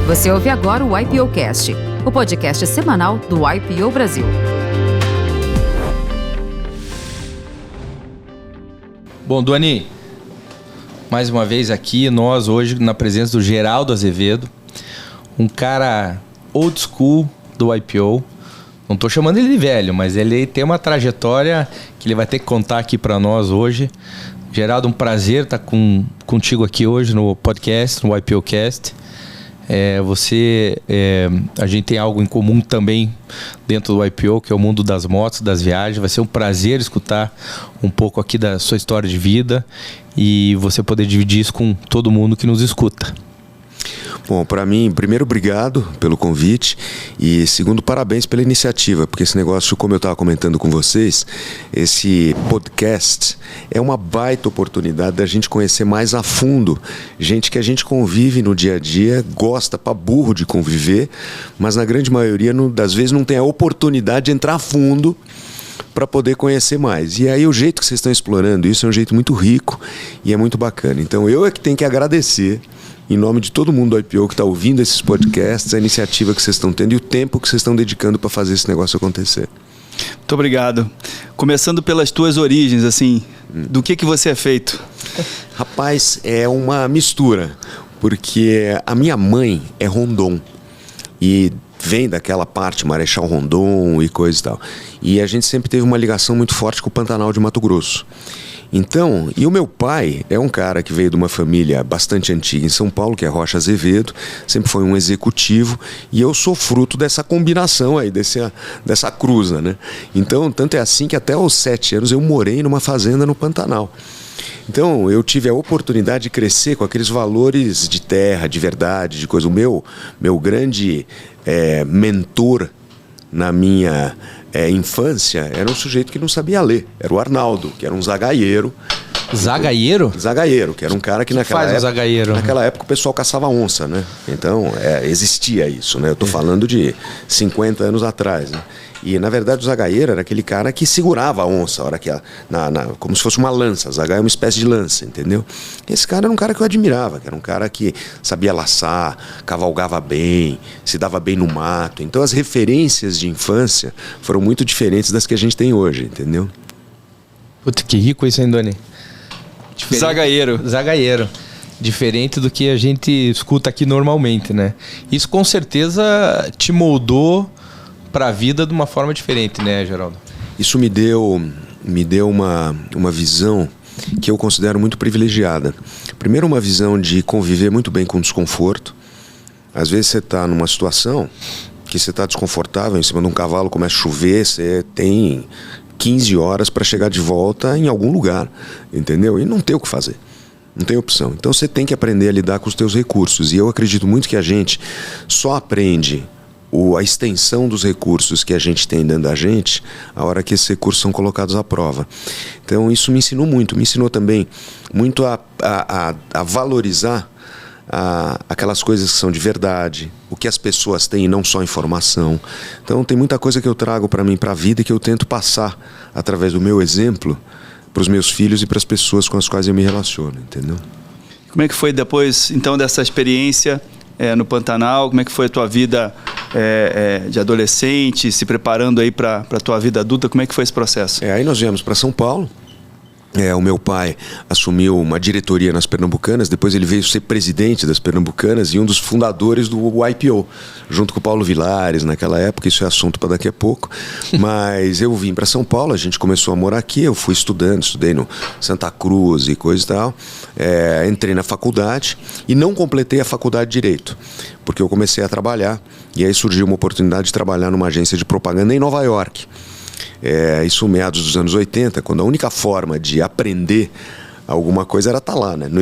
Você ouve agora o IPOcast, o podcast semanal do IPO Brasil. Bom, Doni, mais uma vez aqui, nós hoje na presença do Geraldo Azevedo, um cara old school do IPO. Não estou chamando ele de velho, mas ele tem uma trajetória que ele vai ter que contar aqui para nós hoje. Geraldo, um prazer estar contigo aqui hoje no podcast, no IPOcast. A gente tem algo em comum também dentro do IPO, que é o mundo das motos, das viagens. Vai ser um prazer escutar um pouco aqui da sua história de vida e você poder dividir isso com todo mundo que nos escuta. Bom, para mim, primeiro, obrigado pelo convite e segundo, parabéns pela iniciativa, porque esse negócio, como eu estava comentando com vocês, esse podcast é uma baita oportunidade da gente conhecer mais a fundo gente que a gente convive no dia a dia, gosta pra burro de conviver, mas na grande maioria das vezes não tem a oportunidade de entrar a fundo para poder conhecer mais. E aí o jeito que vocês estão explorando isso é um jeito muito rico e é muito bacana. Então eu é que tenho que agradecer em nome de todo mundo do IPO que está ouvindo esses podcasts, a iniciativa que vocês estão tendo e o tempo que vocês estão dedicando para fazer esse negócio acontecer. Muito obrigado. Começando pelas tuas origens, assim, do que você é feito? Rapaz, é uma mistura, porque a minha mãe é Rondon e vem daquela parte Marechal Rondon e coisa e tal. E a gente sempre teve uma ligação muito forte com o Pantanal de Mato Grosso. Então, e o meu pai é um cara que veio de uma família bastante antiga em São Paulo, que é Rocha Azevedo, sempre foi um executivo, e eu sou fruto dessa combinação aí, dessa cruza, né? Então, tanto é assim que até aos 7 anos eu morei numa fazenda no Pantanal. Então, eu tive a oportunidade de crescer com aqueles valores de terra, de verdade, de coisa. O meu grande mentor na minha infância era um sujeito que não sabia ler, era o Arnaldo, que era um zagaieiro. Zagaieiro? Zagaieiro, que era um cara que naquela época o pessoal caçava onça, né? Então, existia isso, né? Eu tô falando de 50 anos atrás, né? E, na verdade, o zagaieiro era aquele cara que segurava a onça, a hora que como se fosse uma lança. Zagaia é uma espécie de lança, entendeu? Esse cara era um cara que eu admirava, que era um cara que sabia laçar, cavalgava bem, se dava bem no mato. Então, as referências de infância foram muito diferentes das que a gente tem hoje, entendeu? Puta, que rico isso, hein, Doni? Zagaieiro. Diferente do que a gente escuta aqui normalmente, né? Isso, com certeza, te moldou para a vida de uma forma diferente, né, Geraldo? Isso me deu uma visão que eu considero muito privilegiada. Primeiro, uma visão de conviver muito bem com o desconforto. Às vezes você está numa situação que você está desconfortável, em cima de um cavalo, começa a chover, você tem 15 horas para chegar de volta em algum lugar, entendeu? E não tem o que fazer. Não tem opção. Então você tem que aprender a lidar com os teus recursos. E eu acredito muito que a gente só aprende a extensão dos recursos que a gente tem dentro da gente a hora que esses recursos são colocados à prova. Então isso me ensinou muito. Me ensinou também muito a valorizar aquelas coisas que são de verdade, o que as pessoas têm e não só informação. Então tem muita coisa que eu trago para mim, para a vida, que eu tento passar através do meu exemplo para os meus filhos e para as pessoas com as quais eu me relaciono, entendeu? Como é que foi depois, então, dessa experiência no Pantanal? Como é que foi a tua vida de adolescente, se preparando aí para a tua vida adulta? Como é que foi esse processo? Aí nós viemos para São Paulo. O meu pai assumiu uma diretoria nas Pernambucanas, depois ele veio ser presidente das Pernambucanas e um dos fundadores do IPO, junto com o Paulo Vilares naquela época. Isso é assunto para daqui a pouco. Mas eu vim para São Paulo, a gente começou a morar aqui, eu fui estudei no Santa Cruz e coisa e tal. Entrei na faculdade e não completei a faculdade de Direito, porque eu comecei a trabalhar e aí surgiu uma oportunidade de trabalhar numa agência de propaganda em Nova York. Isso meados dos anos 80, quando a única forma de aprender alguma coisa era estar lá, né? Não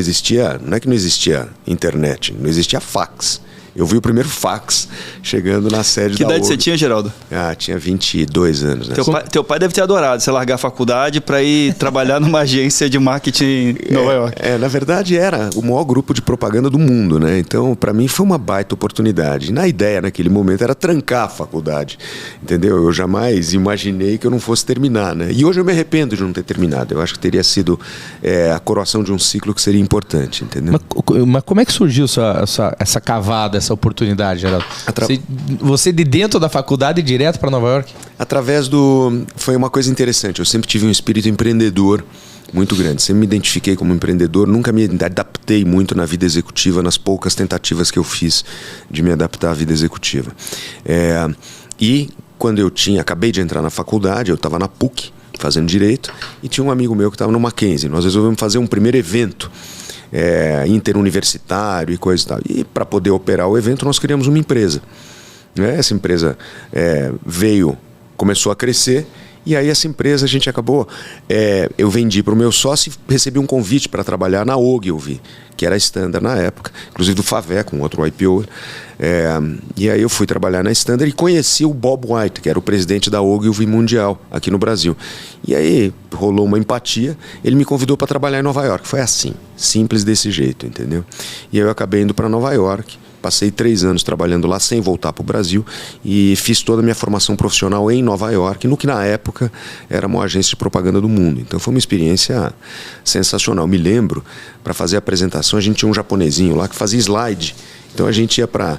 é que não existia internet, não existia fax. Eu vi o primeiro fax chegando na sede da Que idade ONU. você tinha, Geraldo? Tinha 22 anos. Né? Teu pai deve ter adorado você largar a faculdade para ir trabalhar numa agência de marketing em Nova York. Na verdade, era o maior grupo de propaganda do mundo, né? Então, para mim, foi uma baita oportunidade. Na ideia, naquele momento, era trancar a faculdade, entendeu? Eu jamais imaginei que eu não fosse terminar, né? E hoje eu me arrependo de não ter terminado. Eu acho que teria sido a coroação de um ciclo que seria importante, entendeu? Mas como é que surgiu essa cavada, essa oportunidade, Geraldo? Você de dentro da faculdade direto para Nova York? Foi uma coisa interessante. Eu sempre tive um espírito empreendedor muito grande. Sempre me identifiquei como empreendedor. Nunca me adaptei muito na vida executiva, nas poucas tentativas que eu fiz de me adaptar à vida executiva. E quando eu acabei de entrar na faculdade, eu estava na PUC, fazendo Direito, e tinha um amigo meu que estava no Mackenzie. Nós resolvemos fazer um primeiro evento interuniversitário e coisa e tal. E para poder operar o evento, nós criamos uma empresa. Essa empresa começou a crescer, e aí essa empresa a gente acabou... eu vendi para o meu sócio e recebi um convite para trabalhar na Ogilvy, que era a Standard na época, inclusive do Faveco, um outro IPO. E aí eu fui trabalhar na Standard e conheci o Bob White, que era o presidente da Ogilvy Mundial aqui no Brasil. E aí rolou uma empatia, ele me convidou para trabalhar em Nova York. Foi assim, simples desse jeito, entendeu? E aí eu acabei indo para Nova York. Passei 3 anos trabalhando lá sem voltar para o Brasil e fiz toda a minha formação profissional em Nova York, no que na época era a maior agência de propaganda do mundo. Então foi uma experiência sensacional. Me lembro, para fazer a apresentação, a gente tinha um japonesinho lá que fazia slide. Então a gente ia para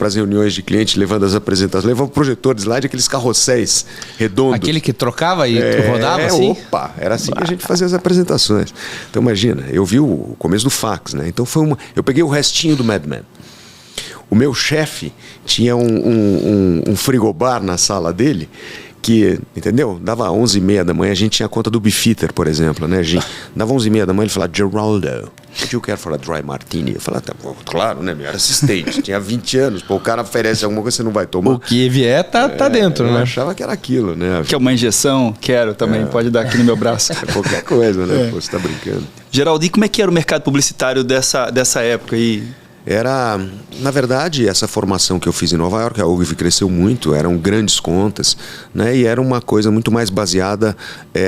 as reuniões de clientes levando as apresentações, levava um projetor de slide, aqueles carrosséis redondos. Aquele que trocava e rodava assim? Opa, era assim que a gente fazia as apresentações. Então imagina, eu vi o começo do fax, né? Então eu peguei o restinho do Mad Men. O meu chefe tinha um frigobar na sala dele que, entendeu? Dava 11h30 da manhã, a gente tinha a conta do Beefeater, por exemplo, né? Dava 11h30 da manhã, ele falava, Geraldo, what you care for a dry martini? Eu falava, claro, né? Eu era assistente, tinha 20 anos, o cara oferece alguma coisa que você não vai tomar. O que vier tá dentro, né? Eu achava que era aquilo, né? Quer uma injeção? Quero também, pode dar aqui no meu braço. Qualquer coisa, né? Pô, você tá brincando. Geraldo, e como é que era o mercado publicitário dessa época aí? Na verdade, essa formação que eu fiz em Nova York, a Ogilvy cresceu muito, eram grandes contas, né? E era uma coisa muito mais baseada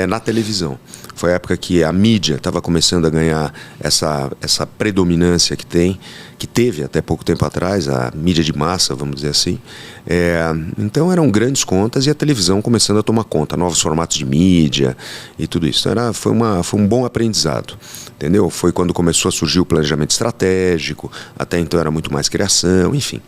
na televisão. Foi a época que a mídia estava começando a ganhar essa predominância que teve até pouco tempo atrás, a mídia de massa, vamos dizer assim. Então eram grandes contas e a televisão começando a tomar conta, novos formatos de mídia e tudo isso. Foi um bom aprendizado, entendeu? Foi quando começou a surgir o planejamento estratégico, até então era muito mais criação, enfim.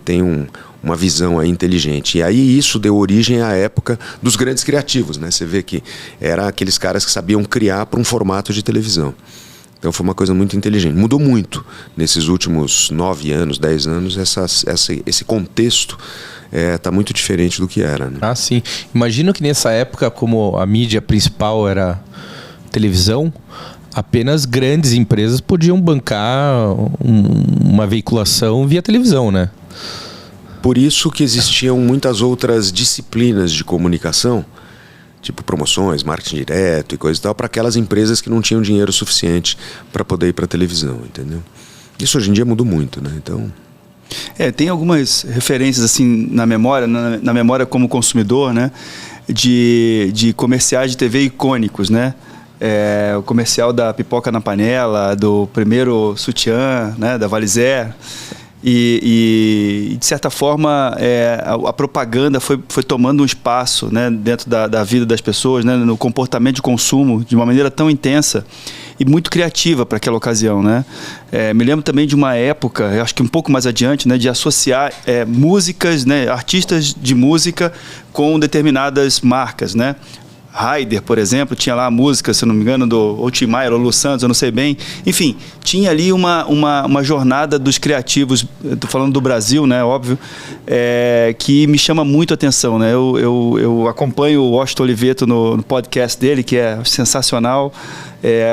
Tem uma visão aí inteligente. E aí isso deu origem à época dos grandes criativos, né? Você vê que eram aqueles caras que sabiam criar para um formato de televisão. Então foi uma coisa muito inteligente. Mudou muito nesses últimos 9 anos, 10 anos, esse contexto está muito diferente do que era, né? Ah, sim. Imagino que nessa época, como a mídia principal era televisão, apenas grandes empresas podiam bancar uma veiculação via televisão, né? Por isso que existiam muitas outras disciplinas de comunicação, tipo promoções, marketing direto e coisa e tal, para aquelas empresas que não tinham dinheiro suficiente para poder ir para a televisão, entendeu? Isso hoje em dia mudou muito, né? Então... tem algumas referências assim na memória como consumidor, né? De comerciais de TV icônicos, né? O comercial da pipoca na panela, do primeiro sutiã, né? Da Valizer. E de certa forma a propaganda foi tomando um espaço, né, dentro da vida das pessoas, né, no comportamento de consumo de uma maneira tão intensa e muito criativa para aquela ocasião, né? Me lembro também de uma época, eu acho que um pouco mais adiante, né, de associar músicas, né, artistas de música com determinadas marcas, né? Raider, por exemplo, tinha lá a música, se não me engano, do Tim Maia ou Lu Santos, eu não sei bem. Enfim, tinha ali uma jornada dos criativos, estou falando do Brasil, né, óbvio, que me chama muito a atenção, né? Eu acompanho o Washington Oliveto no podcast dele, que é sensacional.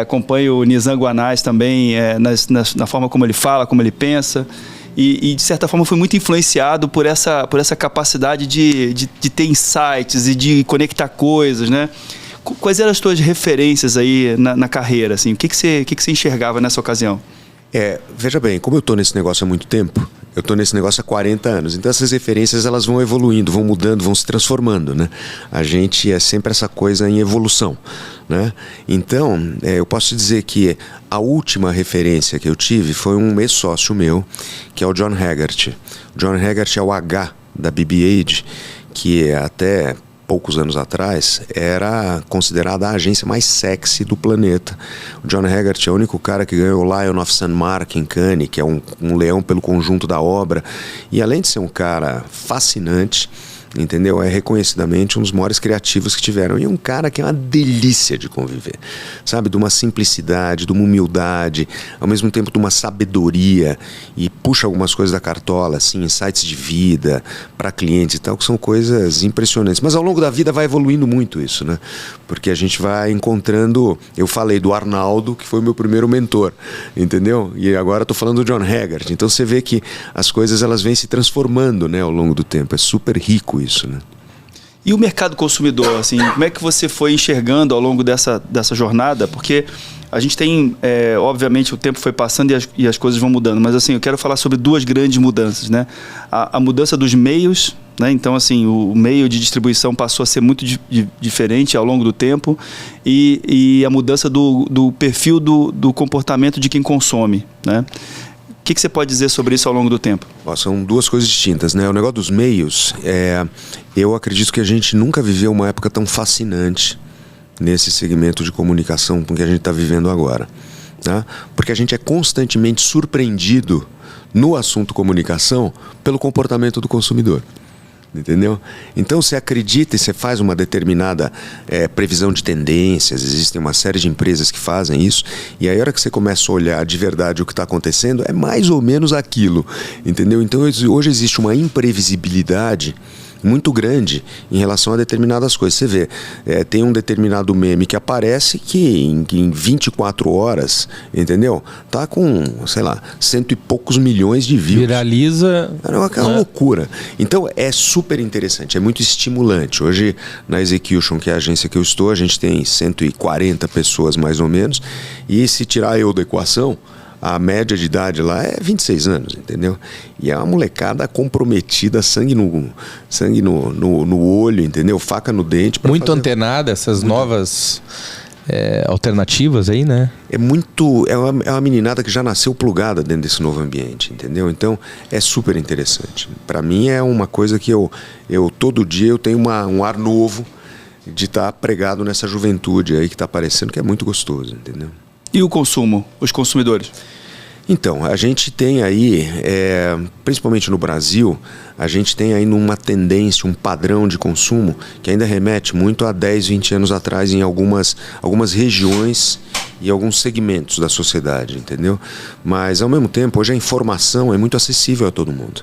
Acompanho o Nizam Guanais também, na forma como ele fala, como ele pensa. E de certa forma foi muito influenciado por essa capacidade de ter insights e de conectar coisas, né? Quais eram as tuas referências aí na carreira, assim? O que você enxergava nessa ocasião? Veja bem, como eu estou nesse negócio há muito tempo, eu estou nesse negócio há 40 anos, então essas referências elas vão evoluindo, vão mudando, vão se transformando, né? A gente é sempre essa coisa em evolução, né? Então, eu posso te dizer que a última referência que eu tive foi um ex-sócio meu, que é o John Haggerty. O John Haggerty é o H da BB-8, que até poucos anos atrás, era considerada a agência mais sexy do planeta. O John Hegarty é o único cara que ganhou o Lion of St. Mark em Cannes, que é um leão pelo conjunto da obra. E além de ser um cara fascinante, entendeu? É reconhecidamente um dos maiores criativos que tiveram. E um cara que é uma delícia de conviver, sabe? De uma simplicidade, de uma humildade, ao mesmo tempo de uma sabedoria, e puxa algumas coisas da cartola, assim, insights de vida para clientes e tal, que são coisas impressionantes. Mas ao longo da vida vai evoluindo muito isso, né? Porque a gente vai encontrando... Eu falei do Arnaldo, que foi o meu primeiro mentor, entendeu? E agora estou falando do John Hegarty. Então você vê que as coisas elas vêm se transformando, né, ao longo do tempo. É super rico isso, né? E o mercado consumidor, assim, como é que você foi enxergando ao longo dessa jornada? Porque a gente tem, obviamente, o tempo foi passando e as coisas vão mudando, mas assim, eu quero falar sobre duas grandes mudanças, né? A mudança dos meios, né? Então, assim, o meio de distribuição passou a ser muito diferente ao longo do tempo, e a mudança do perfil do comportamento de quem consome, né? O que você pode dizer sobre isso ao longo do tempo? São duas coisas distintas, né? O negócio dos meios, eu acredito que a gente nunca viveu uma época tão fascinante nesse segmento de comunicação com que a gente está vivendo agora, né? Porque a gente é constantemente surpreendido no assunto comunicação pelo comportamento do consumidor. Entendeu? Então você acredita e você faz uma determinada previsão de tendências, existem uma série de empresas que fazem isso, e aí a hora que você começa a olhar de verdade o que está acontecendo, é mais ou menos aquilo, entendeu? Então hoje existe uma imprevisibilidade muito grande em relação a determinadas coisas. Você vê, tem um determinado meme que aparece que em 24 horas, entendeu? Tá com, sei lá, 100 e poucos milhões de views. Viraliza. É uma loucura. Então é super interessante, é muito estimulante. Hoje na Execution, que é a agência que eu estou, a gente tem 140 pessoas mais ou menos, e se tirar eu da equação, a média de idade lá é 26 anos, entendeu? E é uma molecada comprometida, sangue no olho, entendeu? Faca no dente. Muito antenada, essas novas alternativas aí, né? É uma meninada que já nasceu plugada dentro desse novo ambiente, entendeu? Então é super interessante. Para mim é uma coisa que eu todo dia eu tenho um ar novo de estar pregado nessa juventude aí que está aparecendo, que é muito gostoso, entendeu? E o consumo, os consumidores? Então, a gente tem aí, principalmente no Brasil, a gente tem aí uma tendência, um padrão de consumo que ainda remete muito a 10, 20 anos atrás em algumas regiões e alguns segmentos da sociedade, entendeu? Mas, ao mesmo tempo, hoje a informação é muito acessível a todo mundo.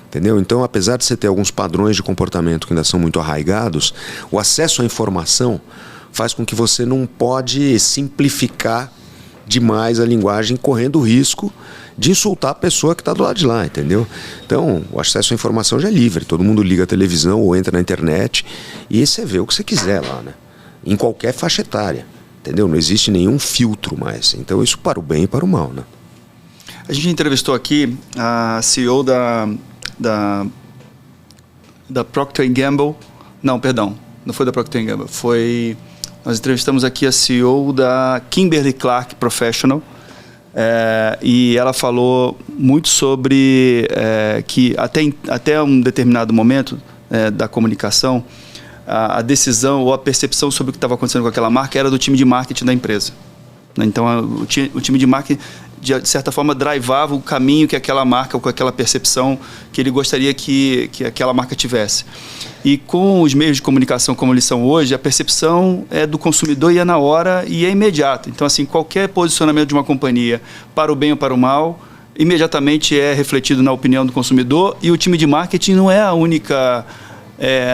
Entendeu? Então, apesar de você ter alguns padrões de comportamento que ainda são muito arraigados, o acesso à informação faz com que você não pode simplificar demais a linguagem, correndo o risco de insultar a pessoa que está do lado de lá, entendeu? Então, o acesso à informação já é livre, todo mundo liga a televisão ou entra na internet e você vê o que você quiser lá, né? Em qualquer faixa etária, entendeu? Não existe nenhum filtro mais. Então, isso para o bem e para o mal, né? A gente entrevistou aqui a CEO da Procter & Gamble. Não, perdão, não foi da Procter & Gamble, nós entrevistamos aqui a CEO da Kimberly-Clark Professional, e ela falou muito sobre que até um determinado momento da comunicação, a decisão ou a percepção sobre o que estava acontecendo com aquela marca era do time de marketing da empresa. Então, o time de marketing, de certa forma, drivava o caminho que aquela marca, ou com aquela percepção que ele gostaria que aquela marca tivesse. E com os meios de comunicação como eles são hoje, a percepção é do consumidor e é na hora e é imediato. Então, assim, qualquer posicionamento de uma companhia, para o bem ou para o mal, imediatamente é refletido na opinião do consumidor, e o time de marketing não é a única...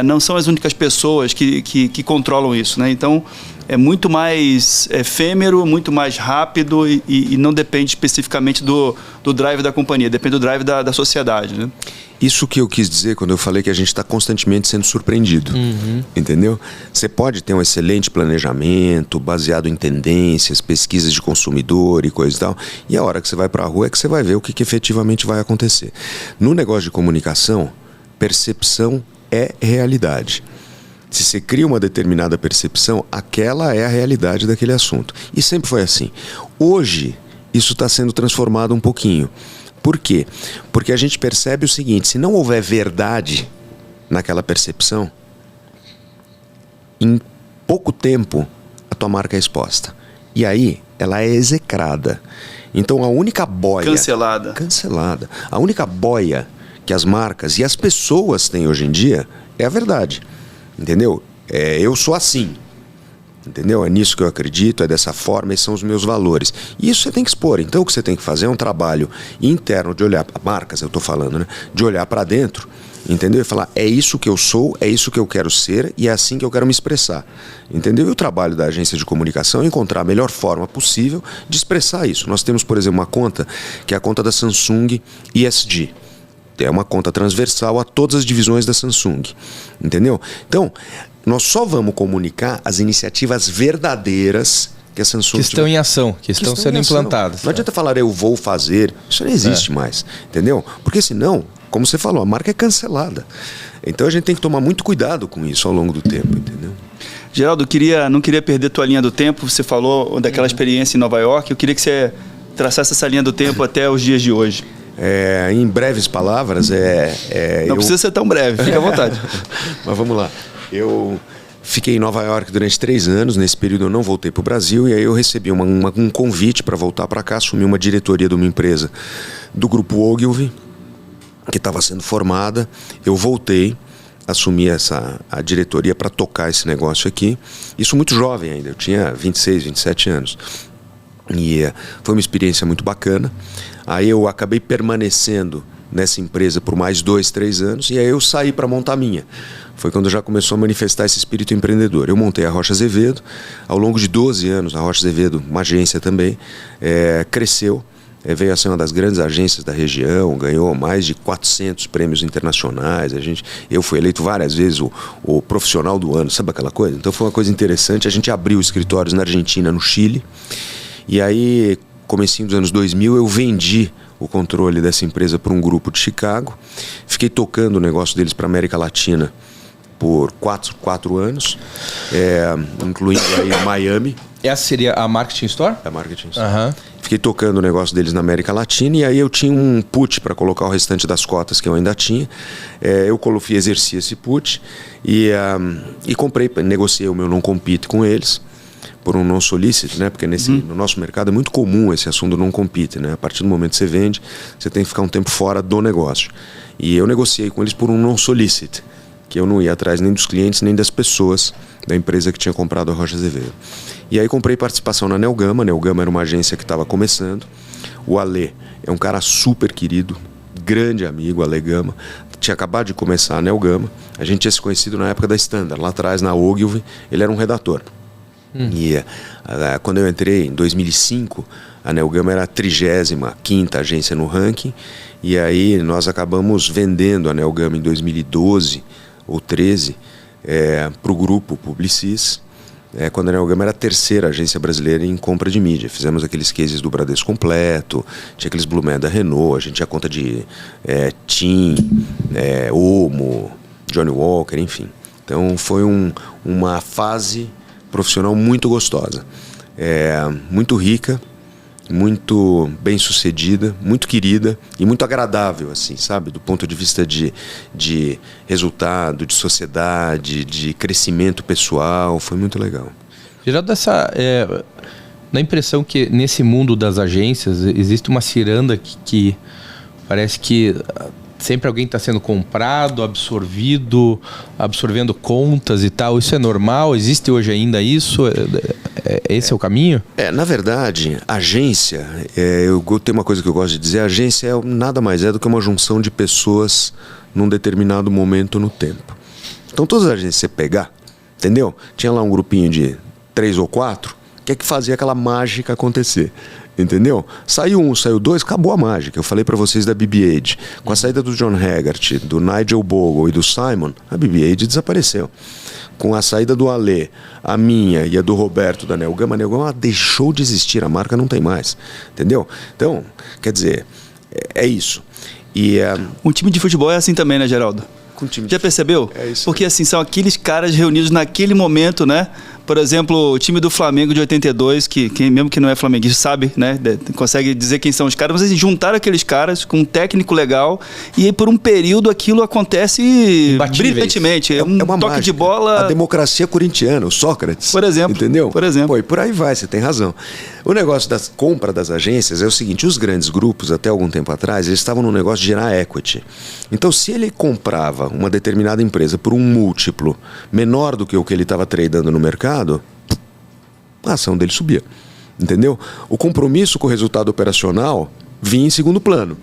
não são as únicas pessoas que controlam isso, né? Então, é muito mais efêmero, muito mais rápido e não depende especificamente do drive da companhia, depende do drive da sociedade, né? Isso que eu quis dizer quando eu falei que a gente está constantemente sendo surpreendido, entendeu? Você pode ter um excelente planejamento, baseado em tendências, pesquisas de consumidor e coisa e tal, e a hora que você vai para a rua é que você vai ver o que efetivamente vai acontecer. No negócio de comunicação, percepção é realidade. Se você cria uma determinada percepção, aquela é a realidade daquele assunto. E sempre foi assim. Hoje, isso está sendo transformado um pouquinho. Por quê? Porque a gente percebe o seguinte: se não houver verdade naquela percepção, em pouco tempo a tua marca é exposta. E aí ela é execrada. Então a única boia... Cancelada. A única boia que as marcas e as pessoas têm hoje em dia é a verdade. Entendeu? Eu sou assim. Entendeu? É nisso que eu acredito, é dessa forma, esses são os meus valores. E isso você tem que expor. Então o que você tem que fazer é um trabalho interno de olhar para marcas, eu estou falando, né? De olhar para dentro, entendeu? E falar, é isso que eu sou, é isso que eu quero ser e é assim que eu quero me expressar. Entendeu? E o trabalho da agência de comunicação é encontrar a melhor forma possível de expressar isso. Nós temos, por exemplo, uma conta que é a conta da Samsung ESG. É uma conta transversal a todas as divisões da Samsung. Entendeu? Então, nós só vamos comunicar as iniciativas verdadeiras que a Samsung... Que estão em ação, que estão sendo implantadas. Não adianta falar, eu vou fazer. Isso não existe mais. Entendeu? Porque senão, como você falou, a marca é cancelada. Então a gente tem que tomar muito cuidado com isso ao longo do tempo, entendeu? Geraldo, não queria perder tua linha do tempo. Você falou daquela experiência em Nova York. Eu queria que você traçasse essa linha do tempo até os dias de hoje. Em breves palavras, não precisa ser tão breve, fica à vontade. Mas vamos lá. Eu fiquei em Nova York durante 3 anos. Nesse período eu não voltei para o Brasil. E aí eu recebi um convite para voltar para cá. Assumi uma diretoria de uma empresa do grupo Ogilvy, que estava sendo formada. Eu voltei, assumi a diretoria para tocar esse negócio aqui. Isso muito jovem ainda. Eu tinha 26, 27 anos. E foi uma experiência muito bacana. Aí eu acabei permanecendo nessa empresa por mais 2, 3 anos. E aí eu saí para montar a minha. Foi quando já começou a manifestar esse espírito empreendedor. Eu montei a Rocha Azevedo. Ao longo de 12 anos, a Rocha Azevedo, uma agência também, cresceu. Veio a ser uma das grandes agências da região, ganhou mais de 400 prêmios internacionais. Eu fui eleito várias vezes o profissional do ano, sabe aquela coisa? Então foi uma coisa interessante. A gente abriu escritórios na Argentina, no Chile. E aí, comecinho dos anos 2000, eu vendi o controle dessa empresa para um grupo de Chicago. Fiquei tocando o negócio deles para a América Latina por 4 anos, incluindo aí Miami. Essa seria a Marketing Store? A Marketing Store. Uhum. Fiquei tocando o negócio deles na América Latina e aí eu tinha um put para colocar o restante das cotas que eu ainda tinha. Eu exerci esse put e comprei, negociei o meu non-compete com eles por um non-solicit, né? Porque no nosso mercado é muito comum esse assunto do non-compete, né? A partir do momento que você vende, você tem que ficar um tempo fora do negócio. E eu negociei com eles por um non-solicit, que eu não ia atrás nem dos clientes, nem das pessoas da empresa que tinha comprado a Rocha Azevedo. E aí comprei participação na Nelgama. A Nelgama era uma agência que estava começando. O Ale é um cara super querido, grande amigo, Ale Gama. Tinha acabado de começar a Nelgama. A gente tinha se conhecido na época da Standard. Lá atrás, na Ogilvy, ele era um redator. E quando eu entrei, em 2005, a Nelgama era a 35ª agência no ranking. E aí nós acabamos vendendo a Nelgama em 2012 ou 13 para o grupo Publicis, quando a Nelgama era a 3ª agência brasileira em compra de mídia. Fizemos aqueles cases do Bradesco completo, tinha aqueles Blue Man da Renault, a gente tinha conta de TIM, Omo, Johnny Walker, enfim. Então foi uma fase profissional muito gostosa, muito rica, muito bem sucedida, muito querida e muito agradável, assim, sabe? Do ponto de vista de resultado, de sociedade, de crescimento pessoal, foi muito legal. Geraldo, dá a impressão que nesse mundo das agências existe uma ciranda que parece que sempre alguém está sendo comprado, absorvendo contas e tal. Isso é normal? Existe hoje ainda isso? Esse é o caminho? Na verdade, agência, eu tenho uma coisa que eu gosto de dizer, agência nada mais é do que uma junção de pessoas num determinado momento no tempo. Então todas as agências que você pegar, entendeu? Tinha lá um grupinho de 3 ou 4, que é que fazia aquela mágica acontecer. Entendeu? Saiu 1, saiu 2, acabou a mágica. Eu falei para vocês da BB-8. Com a saída do John Haggerty, do Nigel Bogle e do Simon, a BB-8 desapareceu. Com a saída do Ale, a minha e a do Roberto da Nelgama, a Nelgama deixou de existir, a marca não tem mais. Entendeu? Então, quer dizer, é isso. Um time de futebol é assim também, né, Geraldo? Já percebeu? É isso. Porque assim, são aqueles caras reunidos naquele momento, né? Por exemplo, o time do Flamengo de 82, que mesmo que não é flamenguista sabe, né? Consegue dizer quem são os caras, mas eles juntaram aqueles caras com um técnico legal e aí por um período aquilo acontece brilhantemente. É um uma toque mágica. de bola. A democracia corintiana, o Sócrates. Por exemplo. Entendeu? Por exemplo. Pô, e por aí vai, você tem razão. O negócio da compra das agências é o seguinte, os grandes grupos, até algum tempo atrás, eles estavam no negócio de gerar equity. Então, se ele comprava uma determinada empresa por um múltiplo menor do que o que ele estava tradando no mercado, a ação dele subia. Entendeu? O compromisso com o resultado operacional vinha em segundo plano.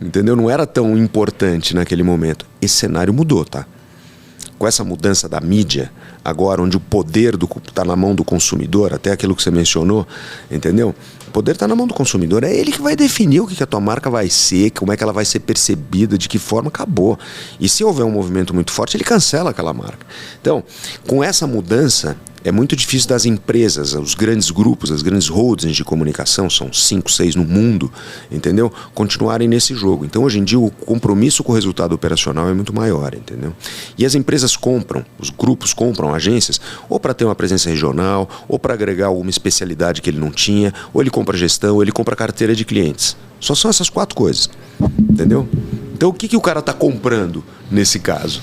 Entendeu? Não era tão importante naquele momento. Esse cenário mudou, tá? Com essa mudança da mídia, agora onde o poder está na mão do consumidor, até aquilo que você mencionou, entendeu? O poder está na mão do consumidor, é ele que vai definir o que a tua marca vai ser, como é que ela vai ser percebida, de que forma, acabou. E se houver um movimento muito forte, ele cancela aquela marca. Então, com essa mudança, é muito difícil das empresas, os grandes grupos, as grandes holdings de comunicação, são 5, 6 no mundo, entendeu? Continuarem nesse jogo. Então, hoje em dia, o compromisso com o resultado operacional é muito maior, entendeu? E as empresas compram, os grupos compram agências, ou para ter uma presença regional, ou para agregar alguma especialidade que ele não tinha, ou ele compra gestão, ou ele compra carteira de clientes. Só são essas 4 coisas, entendeu? Então, o que o cara está comprando nesse caso?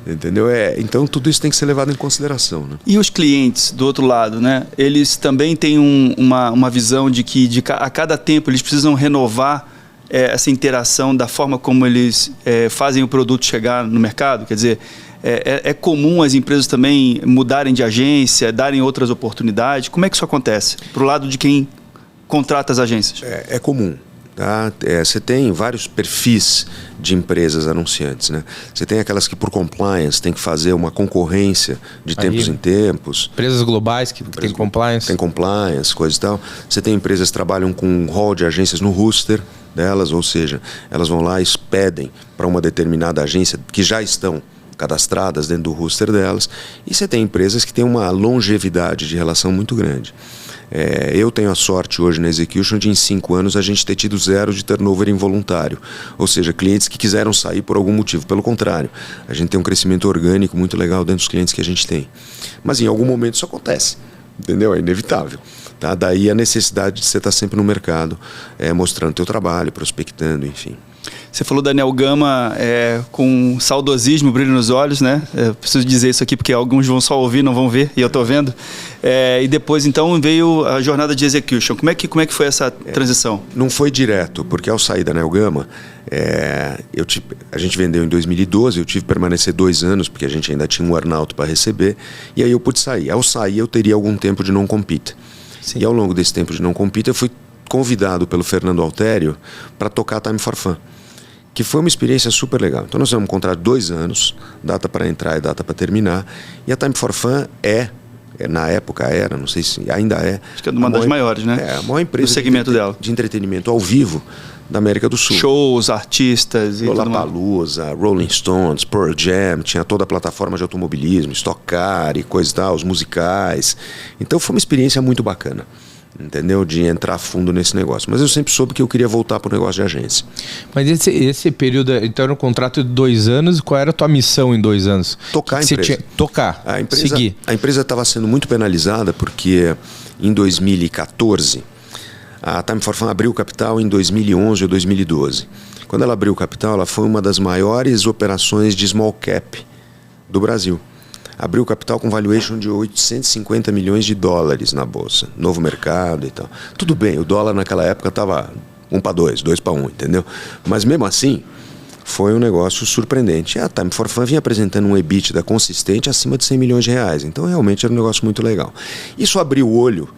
Entendeu? Então tudo isso tem que ser levado em consideração, né? E os clientes do outro lado, né? Eles também têm uma visão de que a cada tempo eles precisam renovar essa interação da forma como eles fazem o produto chegar no mercado. Quer dizer, é comum as empresas também mudarem de agência, darem outras oportunidades. Como é que isso acontece? Para o lado de quem contrata as agências? É comum. Tá? Você tem vários perfis de empresas anunciantes, né? Você tem aquelas que por compliance tem que fazer uma concorrência de tempos em tempos. Empresas globais que tem compliance. Tem compliance, coisa e tal. Você tem empresas que trabalham com um hall de agências no roster delas, ou seja, elas vão lá e pedem para uma determinada agência que já estão cadastradas dentro do roster delas. E você tem empresas que têm uma longevidade de relação muito grande. Eu tenho a sorte hoje na Execution de em 5 anos a gente ter tido 0 de turnover involuntário, ou seja, clientes que quiseram sair por algum motivo. Pelo contrário, a gente tem um crescimento orgânico muito legal dentro dos clientes que a gente tem. Mas em algum momento isso acontece, entendeu? É inevitável. Tá? Daí a necessidade de você estar sempre no mercado, mostrando teu trabalho, prospectando, enfim. Você falou da Nel Gama com saudosismo, brilho nos olhos, né? Preciso dizer isso aqui porque alguns vão só ouvir, não vão ver, e eu estou vendo. E depois, então, veio a jornada de Execution. Como é que foi essa transição? Não foi direto, porque ao sair da Nel Gama, a gente vendeu em 2012, eu tive que permanecer 2 anos, porque a gente ainda tinha um earn-out para receber, e aí eu pude sair. Ao sair, eu teria algum tempo de não compete. Sim. E ao longo desse tempo de não compete, eu fui convidado pelo Fernando Altério para tocar a Time for Fun, que foi uma experiência super legal. Então nós tivemos um contrato de 2 anos, data para entrar e data para terminar, e a Time for Fun na época era, não sei se ainda é... Acho que é uma das maiores, né? A maior empresa do segmento dela. De entretenimento ao vivo da América do Sul. Shows, artistas... Lollapalooza, Rolling Stones, Pearl Jam, tinha toda a plataforma de automobilismo, Stock Car e coisa e tal, os musicais. Então foi uma experiência muito bacana, entendeu? De entrar a fundo nesse negócio. Mas eu sempre soube que eu queria voltar para o negócio de agência. Mas esse período, então era um contrato de 2 anos, qual era a tua missão em 2 anos? Tocar a empresa. Tocar, seguir. A empresa estava sendo muito penalizada porque em 2014 a Time for Fun abriu capital em 2011 ou 2012. Quando ela abriu capital, ela foi uma das maiores operações de small cap do Brasil. Abriu capital com valuation de 850 milhões de dólares na bolsa. Novo mercado e tal. Tudo bem, o dólar naquela época estava 1 para 2, 2 para 1, entendeu? Mas mesmo assim, foi um negócio surpreendente. A Time for Fun vinha apresentando um EBITDA consistente acima de 100 milhões de reais. Então realmente era um negócio muito legal. Isso abriu o olho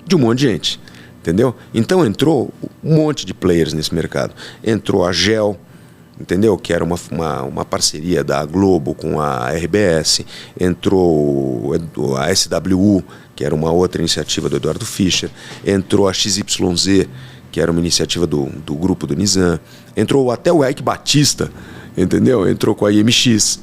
de um monte de gente, entendeu? Então entrou um monte de players nesse mercado. Entrou a Gel, entendeu? Que era uma parceria da Globo com a RBS. Entrou a SWU, que era uma outra iniciativa do Eduardo Fischer. Entrou a XYZ, que era uma iniciativa do grupo do Nizam. Entrou até o Ike Batista, entendeu? Entrou com a IMX.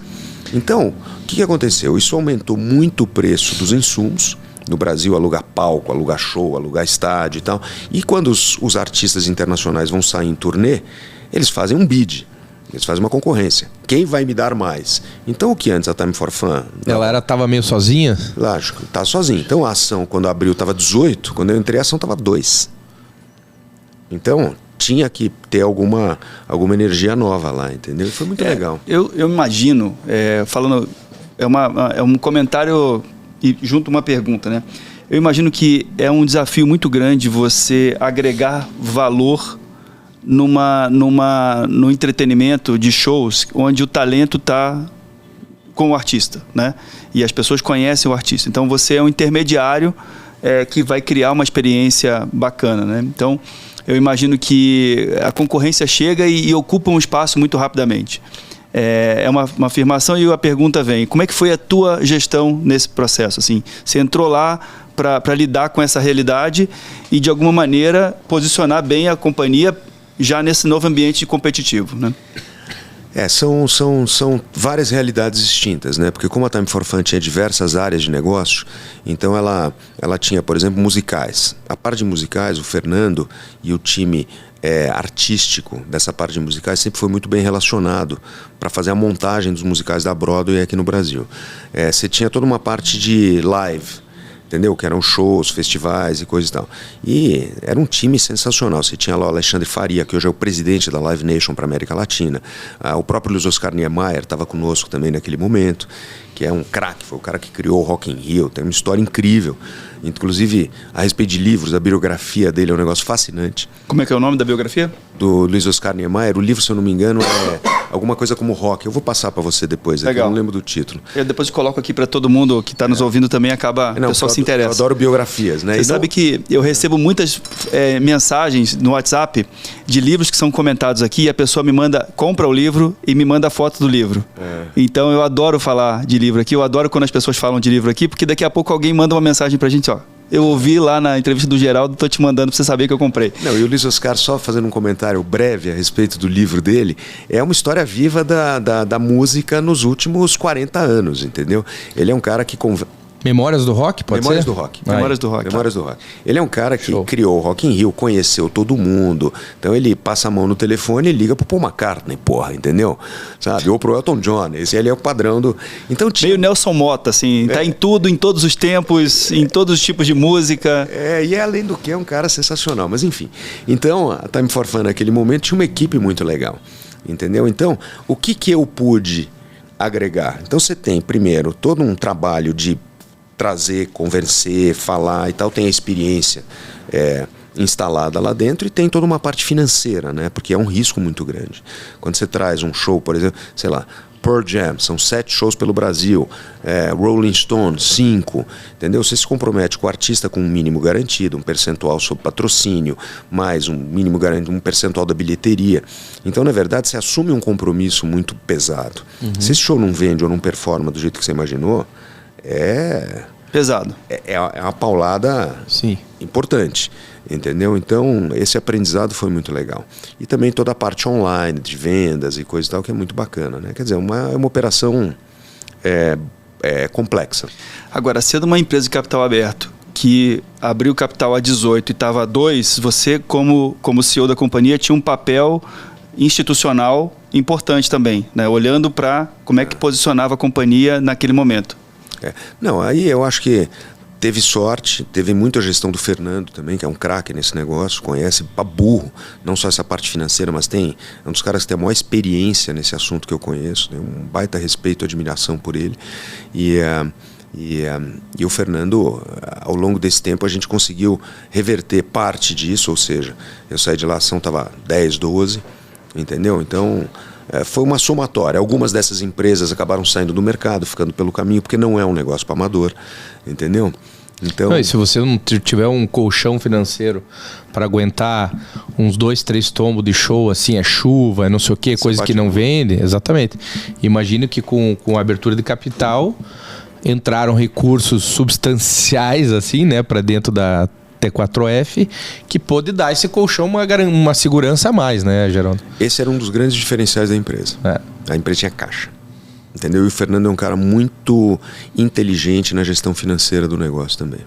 Então, o que aconteceu? Isso aumentou muito o preço dos insumos. No Brasil, alugar palco, alugar show, alugar estádio e tal. E quando os artistas internacionais vão sair em turnê, eles fazem um bid. Eles fazem uma concorrência. Quem vai me dar mais? Então, o que antes a Time for Fun? Ela estava meio sozinha? Lógico, estava sozinha. Então, a ação, quando abriu, estava 18. Quando eu entrei, a ação estava 2. Então, tinha que ter alguma energia nova lá, entendeu? E foi muito legal. Eu imagino, falando... É um comentário e junto uma pergunta, né? Eu imagino que é um desafio muito grande você agregar valor no entretenimento de shows onde o talento está com o artista, né? E as pessoas conhecem o artista. Então, você é um intermediário que vai criar uma experiência bacana, né? Então, eu imagino que a concorrência chega e ocupa um espaço muito rapidamente. É uma afirmação e a pergunta vem: como é que foi a tua gestão nesse processo? Assim, você entrou lá para lidar com essa realidade e, de alguma maneira, posicionar bem a companhia já nesse novo ambiente competitivo, né? São várias realidades distintas, né? Porque como a Time for Fun tinha diversas áreas de negócio, então ela tinha, por exemplo, musicais. A parte de musicais, o Fernando e o time artístico dessa parte de musicais sempre foi muito bem relacionado para fazer a montagem dos musicais da Broadway aqui no Brasil. Você tinha toda uma parte de live, entendeu? Que eram shows, festivais e coisa e tal. E era um time sensacional. Você tinha lá o Alexandre Faria, que hoje é o presidente da Live Nation para a América Latina. O próprio Luiz Oscar Niemeyer estava conosco também naquele momento, que é um craque, foi o cara que criou o Rock in Rio, tem uma história incrível. Inclusive, a respeito de livros, a biografia dele é um negócio fascinante. Como é que é o nome da biografia? Do Luiz Oscar Niemeyer. O livro, se eu não me engano, é alguma coisa como rock. Eu vou passar para você depois, aqui, eu não lembro do título. Eu depois coloco aqui para todo mundo que está nos ouvindo também, o pessoal se interessa. Eu adoro biografias, né? Você sabe que eu recebo muitas mensagens no WhatsApp de livros que são comentados aqui e a pessoa me compra o livro e me manda a foto do livro. Então eu adoro falar de livro aqui, eu adoro quando as pessoas falam de livro aqui, porque daqui a pouco alguém manda uma mensagem pra gente, ó. Eu ouvi lá na entrevista do Geraldo, tô te mandando pra você saber que eu comprei. Não, e o Luiz Oscar, só fazendo um comentário breve a respeito do livro dele, é uma história viva da música nos últimos 40 anos, entendeu? Ele é um cara que... Memórias do Rock, pode Memórias ser? do Rock. Memórias do Rock. Memórias do Rock. Ele é um cara que criou o Rock in Rio, conheceu todo mundo. Então ele passa a mão no telefone e liga pro Paul McCartney, porra, entendeu? Sabe? Ou pro Elton John. Esse ali é o padrão do... Então, meio Nelson Motta, assim. Tá em tudo, em todos os tempos, em todos os tipos de música. E além do que é um cara sensacional. Mas enfim. Então, a Time for Fun naquele momento tinha uma equipe muito legal. Entendeu? Então, o que eu pude agregar? Então você tem, primeiro, todo um trabalho de trazer, convencer, falar e tal, tem a experiência instalada lá dentro e tem toda uma parte financeira, né? Porque é um risco muito grande. Quando você traz um show, por exemplo, sei lá, Pearl Jam, são 7 shows pelo Brasil, Rolling Stone, 5, entendeu? Você se compromete com o artista com um mínimo garantido, um percentual sobre patrocínio, mais um mínimo garantido, um percentual da bilheteria. Então, na verdade, você assume um compromisso muito pesado. Se esse show não vende ou não performa do jeito que você imaginou, pesado. É uma paulada importante, entendeu? Então, esse aprendizado foi muito legal. E também toda a parte online, de vendas e coisa e tal, que é muito bacana, né? Quer dizer, é uma operação complexa. Agora, sendo uma empresa de capital aberto, que abriu capital a 18 e estava a 2, você, como CEO da companhia, tinha um papel institucional importante também, né? Olhando para como é que posicionava a companhia naquele momento. Não, aí eu acho que teve sorte, teve muita gestão do Fernando também, que é um craque nesse negócio, conhece pra burro, não só essa parte financeira, mas é um dos caras que tem a maior experiência nesse assunto que eu conheço, né? Um baita respeito e admiração por ele. E o Fernando, ao longo desse tempo, a gente conseguiu reverter parte disso, ou seja, eu saí de lá, a ação estava 10, 12, entendeu? Então... foi uma somatória. Algumas dessas empresas acabaram saindo do mercado, ficando pelo caminho, porque não é um negócio para amador, entendeu? Então, e se você não tiver um colchão financeiro para aguentar uns 2, 3 tombos de show, assim, chuva, não sei o que, coisa que não vende, exatamente. Imagino que com a abertura de capital entraram recursos substanciais, assim, né, para dentro da T4F, que pôde dar esse colchão uma segurança a mais, né, Geraldo? Esse era um dos grandes diferenciais da empresa. A empresa tinha caixa, entendeu? E o Fernando é um cara muito inteligente na gestão financeira do negócio também.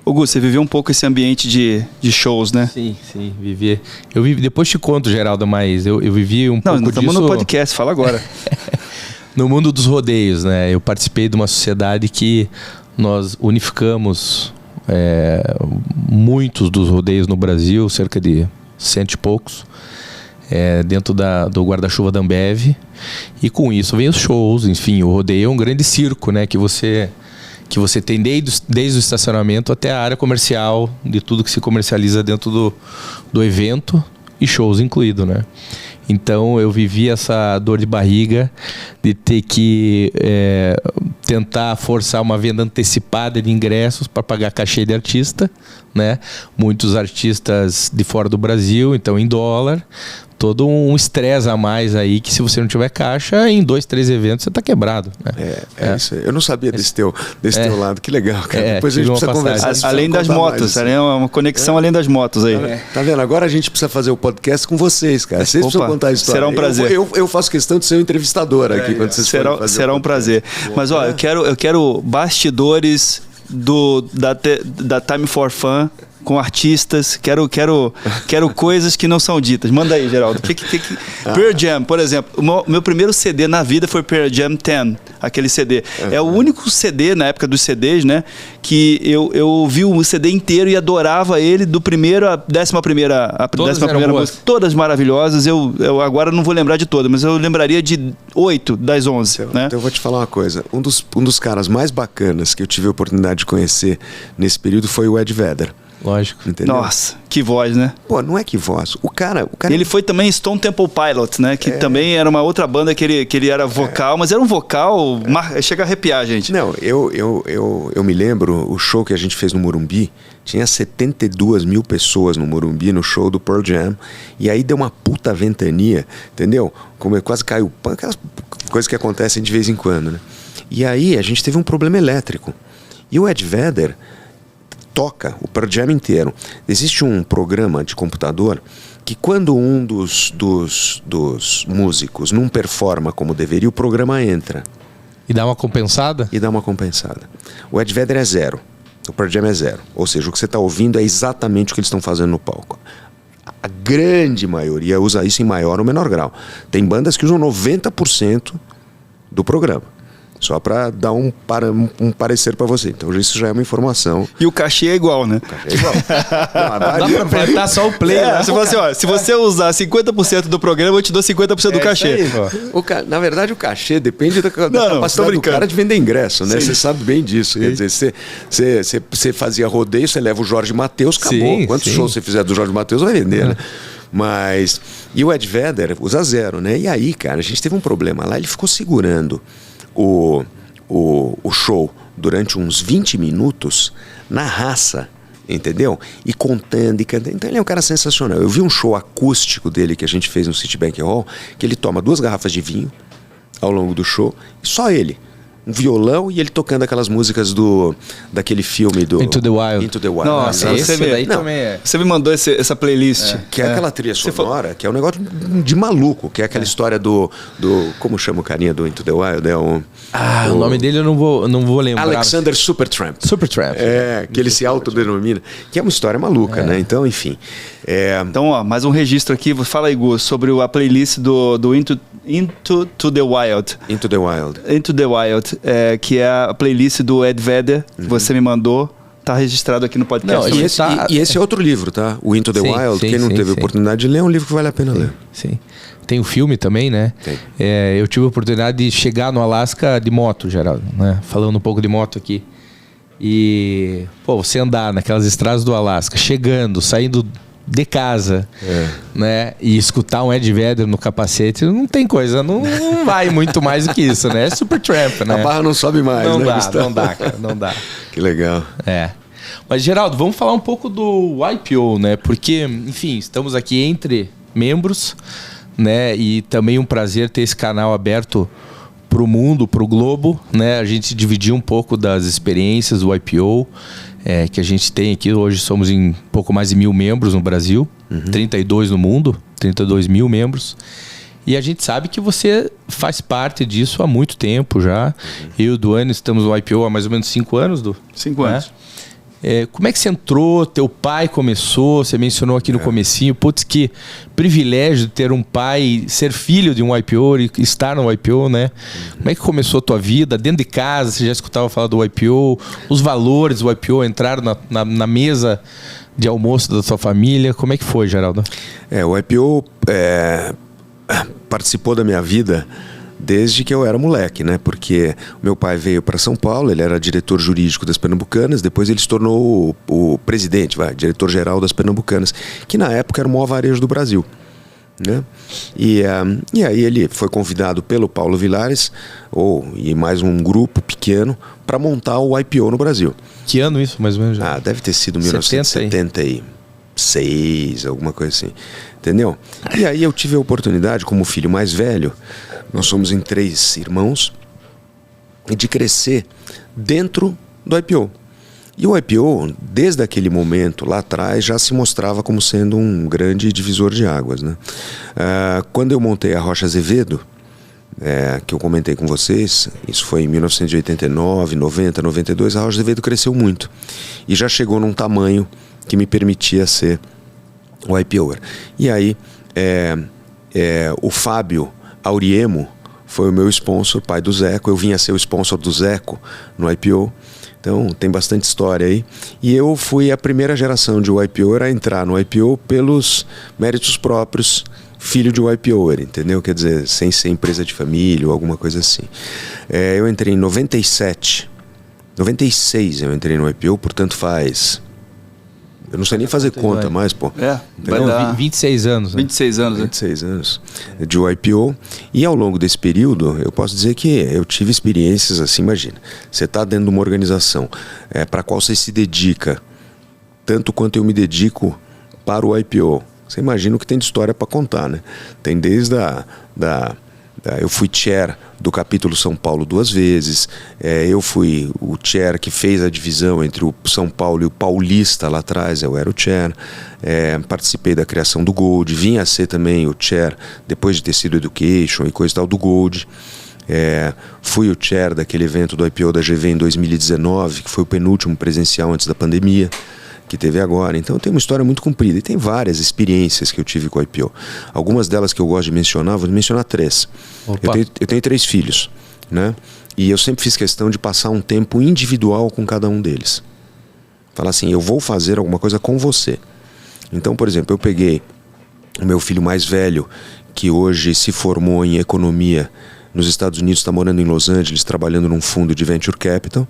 Ô Gu, você viveu um pouco esse ambiente de shows, né? Sim, vivi. Eu vivi, depois te conto, Geraldo, mas eu vivi um pouco disso... Não, estamos no podcast, fala agora. No mundo dos rodeios, né? Eu participei de uma sociedade que nós unificamos muitos dos rodeios no Brasil, cerca de 100 e poucos, dentro do guarda-chuva da Ambev. E com isso vem os shows, enfim, o rodeio é um grande circo, né? Que você tem desde o estacionamento até a área comercial, de tudo que se comercializa dentro do evento e shows incluído, né? Então eu vivi essa dor de barriga de ter que tentar forçar uma venda antecipada de ingressos para pagar cachê de artista, né? Muitos artistas de fora do Brasil, então em dólar. Todo um estresse a mais aí, que se você não tiver caixa, em 2, 3 eventos você tá quebrado, né? Isso aí. Eu não sabia desse teu lado. Que legal, cara. Depois a gente precisa conversar. Além das motos, é uma conexão além das motos aí. Tá vendo? Agora a gente precisa fazer o podcast com vocês, cara. Vocês precisam contar a história. Será um prazer. Eu faço questão de ser o entrevistador aqui quando vocês forem fazer. Será um prazer. Mas ó, eu quero bastidores da Time for Fun com artistas, quero coisas que não são ditas. Manda aí, Geraldo. Pearl Jam, por exemplo. O meu primeiro CD na vida foi Pearl Jam 10, aquele CD. É o único CD, na época dos CDs, né, que eu vi o CD inteiro e adorava ele do primeiro à 11ª música. Todas maravilhosas. Eu agora não vou lembrar de todas, mas eu lembraria de 8 das 11. Né? Então eu vou te falar uma coisa. Um dos caras mais bacanas que eu tive a oportunidade de conhecer nesse período foi o Ed Vedder. Lógico. Entendeu? Nossa, que voz, né? Pô, não é que voz. O cara... Ele foi também Stone Temple Pilots, né? Que também era uma outra banda que ele era vocal, mas era um vocal... Chega a arrepiar, gente. Não, eu me lembro, o show que a gente fez no Morumbi, tinha 72 mil pessoas no Morumbi, no show do Pearl Jam, e aí deu uma puta ventania, entendeu? Como quase caiu... Aquelas coisas que acontecem de vez em quando, né? E aí a gente teve um problema elétrico. E o Ed Vedder toca o Pearl Jam inteiro. Existe um programa de computador que quando um dos músicos não performa como deveria, o programa entra. E dá uma compensada? E dá uma compensada. O Ed Vedder é 0. O Pearl Jam é 0. Ou seja, o que você está ouvindo é exatamente o que eles estão fazendo no palco. A grande maioria usa isso em maior ou menor grau. Tem bandas que usam 90% do programa. Só para dar um parecer para você. Então isso já é uma informação. E o cachê é igual, né? O cachê é igual. Dá para apertar só o play. Né? Você fala assim, ó, se você usar 50% do programa, eu te dou 50% do cachê. Na verdade, o cachê depende da capacidade do cara de vender ingresso, né? Você sabe bem disso. Sim. Quer dizer, você fazia rodeio, você leva o Jorge Mateus, acabou. Quantos shows você fizer do Jorge Mateus, vai vender, né? Mas... E o Ed Vedder usa 0, né? E aí, cara, a gente teve um problema lá. Ele ficou segurando o show durante uns 20 minutos na raça, entendeu? E contando e cantando. Então ele é um cara sensacional. Eu vi um show acústico dele que a gente fez no Citibank Hall, que ele toma 2 garrafas de vinho ao longo do show, e só ele. Um violão e ele tocando aquelas músicas daquele filme do Into the Wild. Into the Wild. Nossa, você me mandou essa playlist. Que é aquela trilha sonora, que é um negócio de maluco, que é aquela história do como chama o carinha do Into the Wild? O nome dele eu não vou lembrar. Alexander Supertramp. Supertramp. Que ele se autodenomina. Que é uma história maluca, né? Então, enfim. Então, ó, mais um registro aqui. Fala aí, Gu, sobre a playlist do Into the Wild. Into the Wild. Into the Wild, que é a playlist do Ed Vedder, que você me mandou. Tá registrado aqui no podcast. Não, e esse é outro livro, tá? O Into the Wild. Quem não teve oportunidade de ler, é um livro que vale a pena ler. Sim. Tem o filme também, né? Tem. Eu tive a oportunidade de chegar no Alasca de moto, Geraldo, né? Falando um pouco de moto aqui. E, você andar naquelas estradas do Alasca, saindo de casa, né? E escutar um Ed Vedder no capacete, não tem coisa, não vai muito mais do que isso, né? É Supertramp, né? A barra não sobe mais, não né? Não dá, cara, não dá. Que legal. Mas, Geraldo, vamos falar um pouco do YPO, né? Porque, enfim, estamos aqui entre membros, né? E também um prazer ter esse canal aberto para o mundo, para o globo, né? A gente dividir um pouco das experiências do YPO, que a gente tem aqui. Hoje somos em pouco mais de 1.000 membros no Brasil, 32 no mundo, 32 mil membros. E a gente sabe que você faz parte disso há muito tempo já. Eu e o Duane estamos no YPO há mais ou menos 5 anos, Du? 5 anos. Como é que você entrou? Teu pai começou, você mencionou aqui no comecinho. Putz, que privilégio de ter um pai, ser filho de um YPO e estar no YPO, né? Como é que começou a tua vida? Dentro de casa, você já escutava falar do YPO? Os valores do YPO entraram na mesa de almoço da sua família? Como é que foi, Geraldo? O YPO participou da minha vida desde que eu era moleque, né? Porque o meu pai veio para São Paulo, ele era diretor jurídico das Pernambucanas, depois ele se tornou o presidente, diretor-geral das Pernambucanas, que na época era o maior varejo do Brasil, né? E aí ele foi convidado pelo Paulo Vilares e mais um grupo pequeno para montar o YPO no Brasil. Que ano isso, mais ou menos? Deve ter sido 1976, alguma coisa assim, entendeu? E aí eu tive a oportunidade, como filho mais velho, nós somos em 3 irmãos, de crescer dentro do YPO. E o YPO, desde aquele momento lá atrás, já se mostrava como sendo um grande divisor de águas, né? Quando eu montei a Rocha Azevedo, que eu comentei com vocês, isso foi em 1989, 90, 92, a Rocha Azevedo cresceu muito. E já chegou num tamanho que me permitia ser o YPOer. E aí, o Fábio Auriemo foi o meu sponsor, pai do Zeco. Eu vim a ser o sponsor do Zeco no YPO. Então tem bastante história aí. E eu fui a primeira geração de YPOer a entrar no YPO pelos méritos próprios, filho de YPOer, entendeu? Quer dizer, sem ser empresa de família ou alguma coisa assim. Eu entrei em 96 eu entrei no YPO, portanto faz... Eu não sei nem fazer conta mais, pô. Vai dar 26 anos. Né? 26 anos, 26 anos de YPO. E ao longo desse período, eu posso dizer que eu tive experiências assim, imagina. Você está dentro de uma organização para a qual você se dedica, tanto quanto eu me dedico para o YPO. Você imagina o que tem de história para contar, né? Tem desde eu fui chair do capítulo São Paulo 2 vezes, eu fui o chair que fez a divisão entre o São Paulo e o Paulista lá atrás, eu era o chair, participei da criação do Gold, vim a ser também o chair, depois de ter sido Education e coisa e tal, do Gold. Fui o chair daquele evento do IPO da GV em 2019, que foi o penúltimo presencial antes da pandemia que teve agora. Então tem uma história muito comprida e tem várias experiências que eu tive com o IPO. Algumas delas que eu gosto de mencionar, vou mencionar 3. Eu tenho 3 filhos, né? E eu sempre fiz questão de passar um tempo individual com cada um deles. Falar assim, eu vou fazer alguma coisa com você. Então, por exemplo, eu peguei o meu filho mais velho, que hoje se formou em economia nos Estados Unidos, está morando em Los Angeles, trabalhando num fundo de Venture Capital.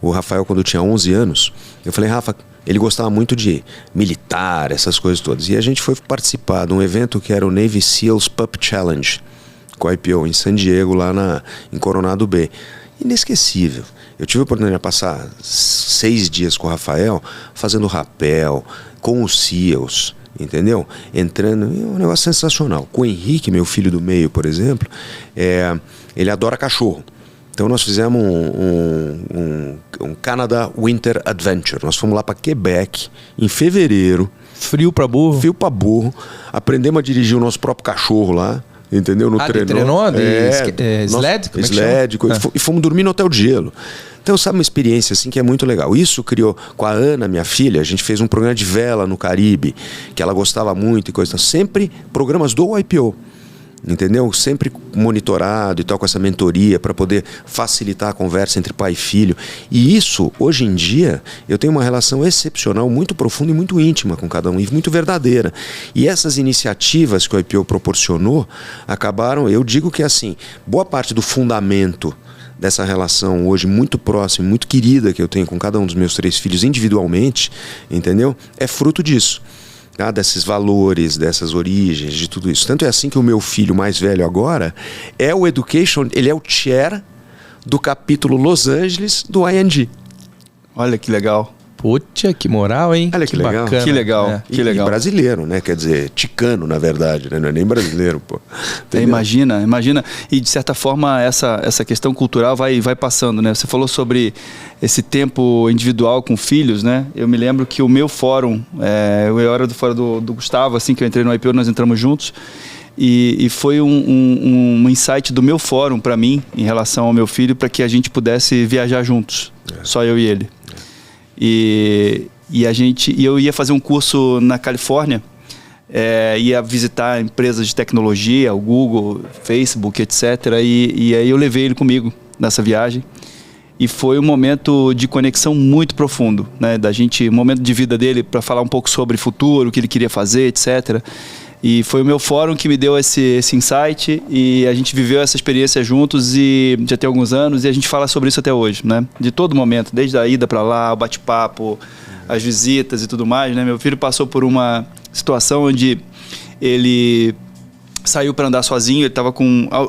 O Rafael, quando eu tinha 11 anos, eu falei, Rafa, ele gostava muito de militar, essas coisas todas. E a gente foi participar de um evento que era o Navy SEALs Pup Challenge, com a IPO, em San Diego, lá em Coronado Bay. Inesquecível. Eu tive a oportunidade de passar 6 dias com o Rafael, fazendo rapel, com os SEALs, entendeu? Entrando, um negócio sensacional. Com o Henrique, meu filho do meio, por exemplo, ele adora cachorro. Então nós fizemos um Canada Winter Adventure. Nós fomos lá para Quebec em fevereiro. Frio para burro? Frio para burro. Aprendemos a dirigir o nosso próprio cachorro lá, entendeu? No treinou? Sled? Sled. E fomos dormir no hotel de gelo. Então, sabe, uma experiência assim que é muito legal. Isso criou com a Ana, minha filha, a gente fez um programa de vela no Caribe, que ela gostava muito e coisa. Sempre programas do YPO. Entendeu? Sempre monitorado e tal, com essa mentoria para poder facilitar a conversa entre pai e filho. E isso, hoje em dia, eu tenho uma relação excepcional, muito profunda e muito íntima com cada um, e muito verdadeira. E essas iniciativas que o IPO proporcionou acabaram, eu digo que assim, boa parte do fundamento dessa relação hoje muito próxima, muito querida que eu tenho com cada um dos meus 3 filhos individualmente, entendeu? É fruto disso. Desses valores, dessas origens, de tudo isso. Tanto é assim que o meu filho mais velho agora é o Education, ele é o chair do capítulo Los Angeles do ING. Olha que legal. Puxa, que moral, hein? Olha que legal. Bacana. Que legal, que legal. E brasileiro, né? Quer dizer, ticano, na verdade, né? Não é nem brasileiro, pô. Imagina. E de certa forma essa questão cultural vai passando, né? Você falou sobre esse tempo individual com filhos, né? Eu me lembro que o meu fórum, eu era do fórum do Gustavo, assim que eu entrei no IPO, nós entramos juntos. E foi um insight do meu fórum para mim, em relação ao meu filho, para que a gente pudesse viajar juntos, só eu e ele. E eu ia fazer um curso na Califórnia, ia visitar empresas de tecnologia, o Google, Facebook, etc. E aí eu levei ele comigo nessa viagem. E foi um momento de conexão muito profundo, né? Um momento de vida dele para falar um pouco sobre futuro, o que ele queria fazer, etc. E foi o meu fórum que me deu esse insight, e a gente viveu essa experiência juntos e já tem alguns anos, e a gente fala sobre isso até hoje, né? De todo momento, desde a ida para lá, o bate-papo, as visitas e tudo mais, né? Meu filho passou por uma situação onde ele saiu para andar sozinho, ele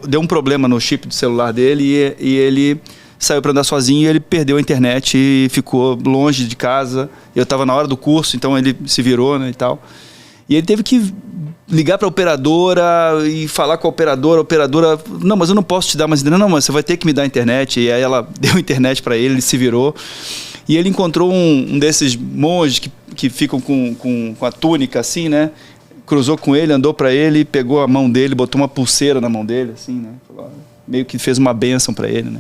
deu um problema no chip do celular dele e ele saiu para andar sozinho, e ele perdeu a internet e ficou longe de casa. Eu estava na hora do curso, então ele se virou, né, e tal. E ele teve que ligar para a operadora e falar com a operadora, não, mas eu não posso te dar mais internet. Não, mas você vai ter que me dar a internet. E aí ela deu a internet para ele se virou. E ele encontrou um desses monges que ficam com a túnica assim, né? Cruzou com ele, andou para ele, pegou a mão dele, botou uma pulseira na mão dele, assim, né? Meio que fez uma bênção para ele, né?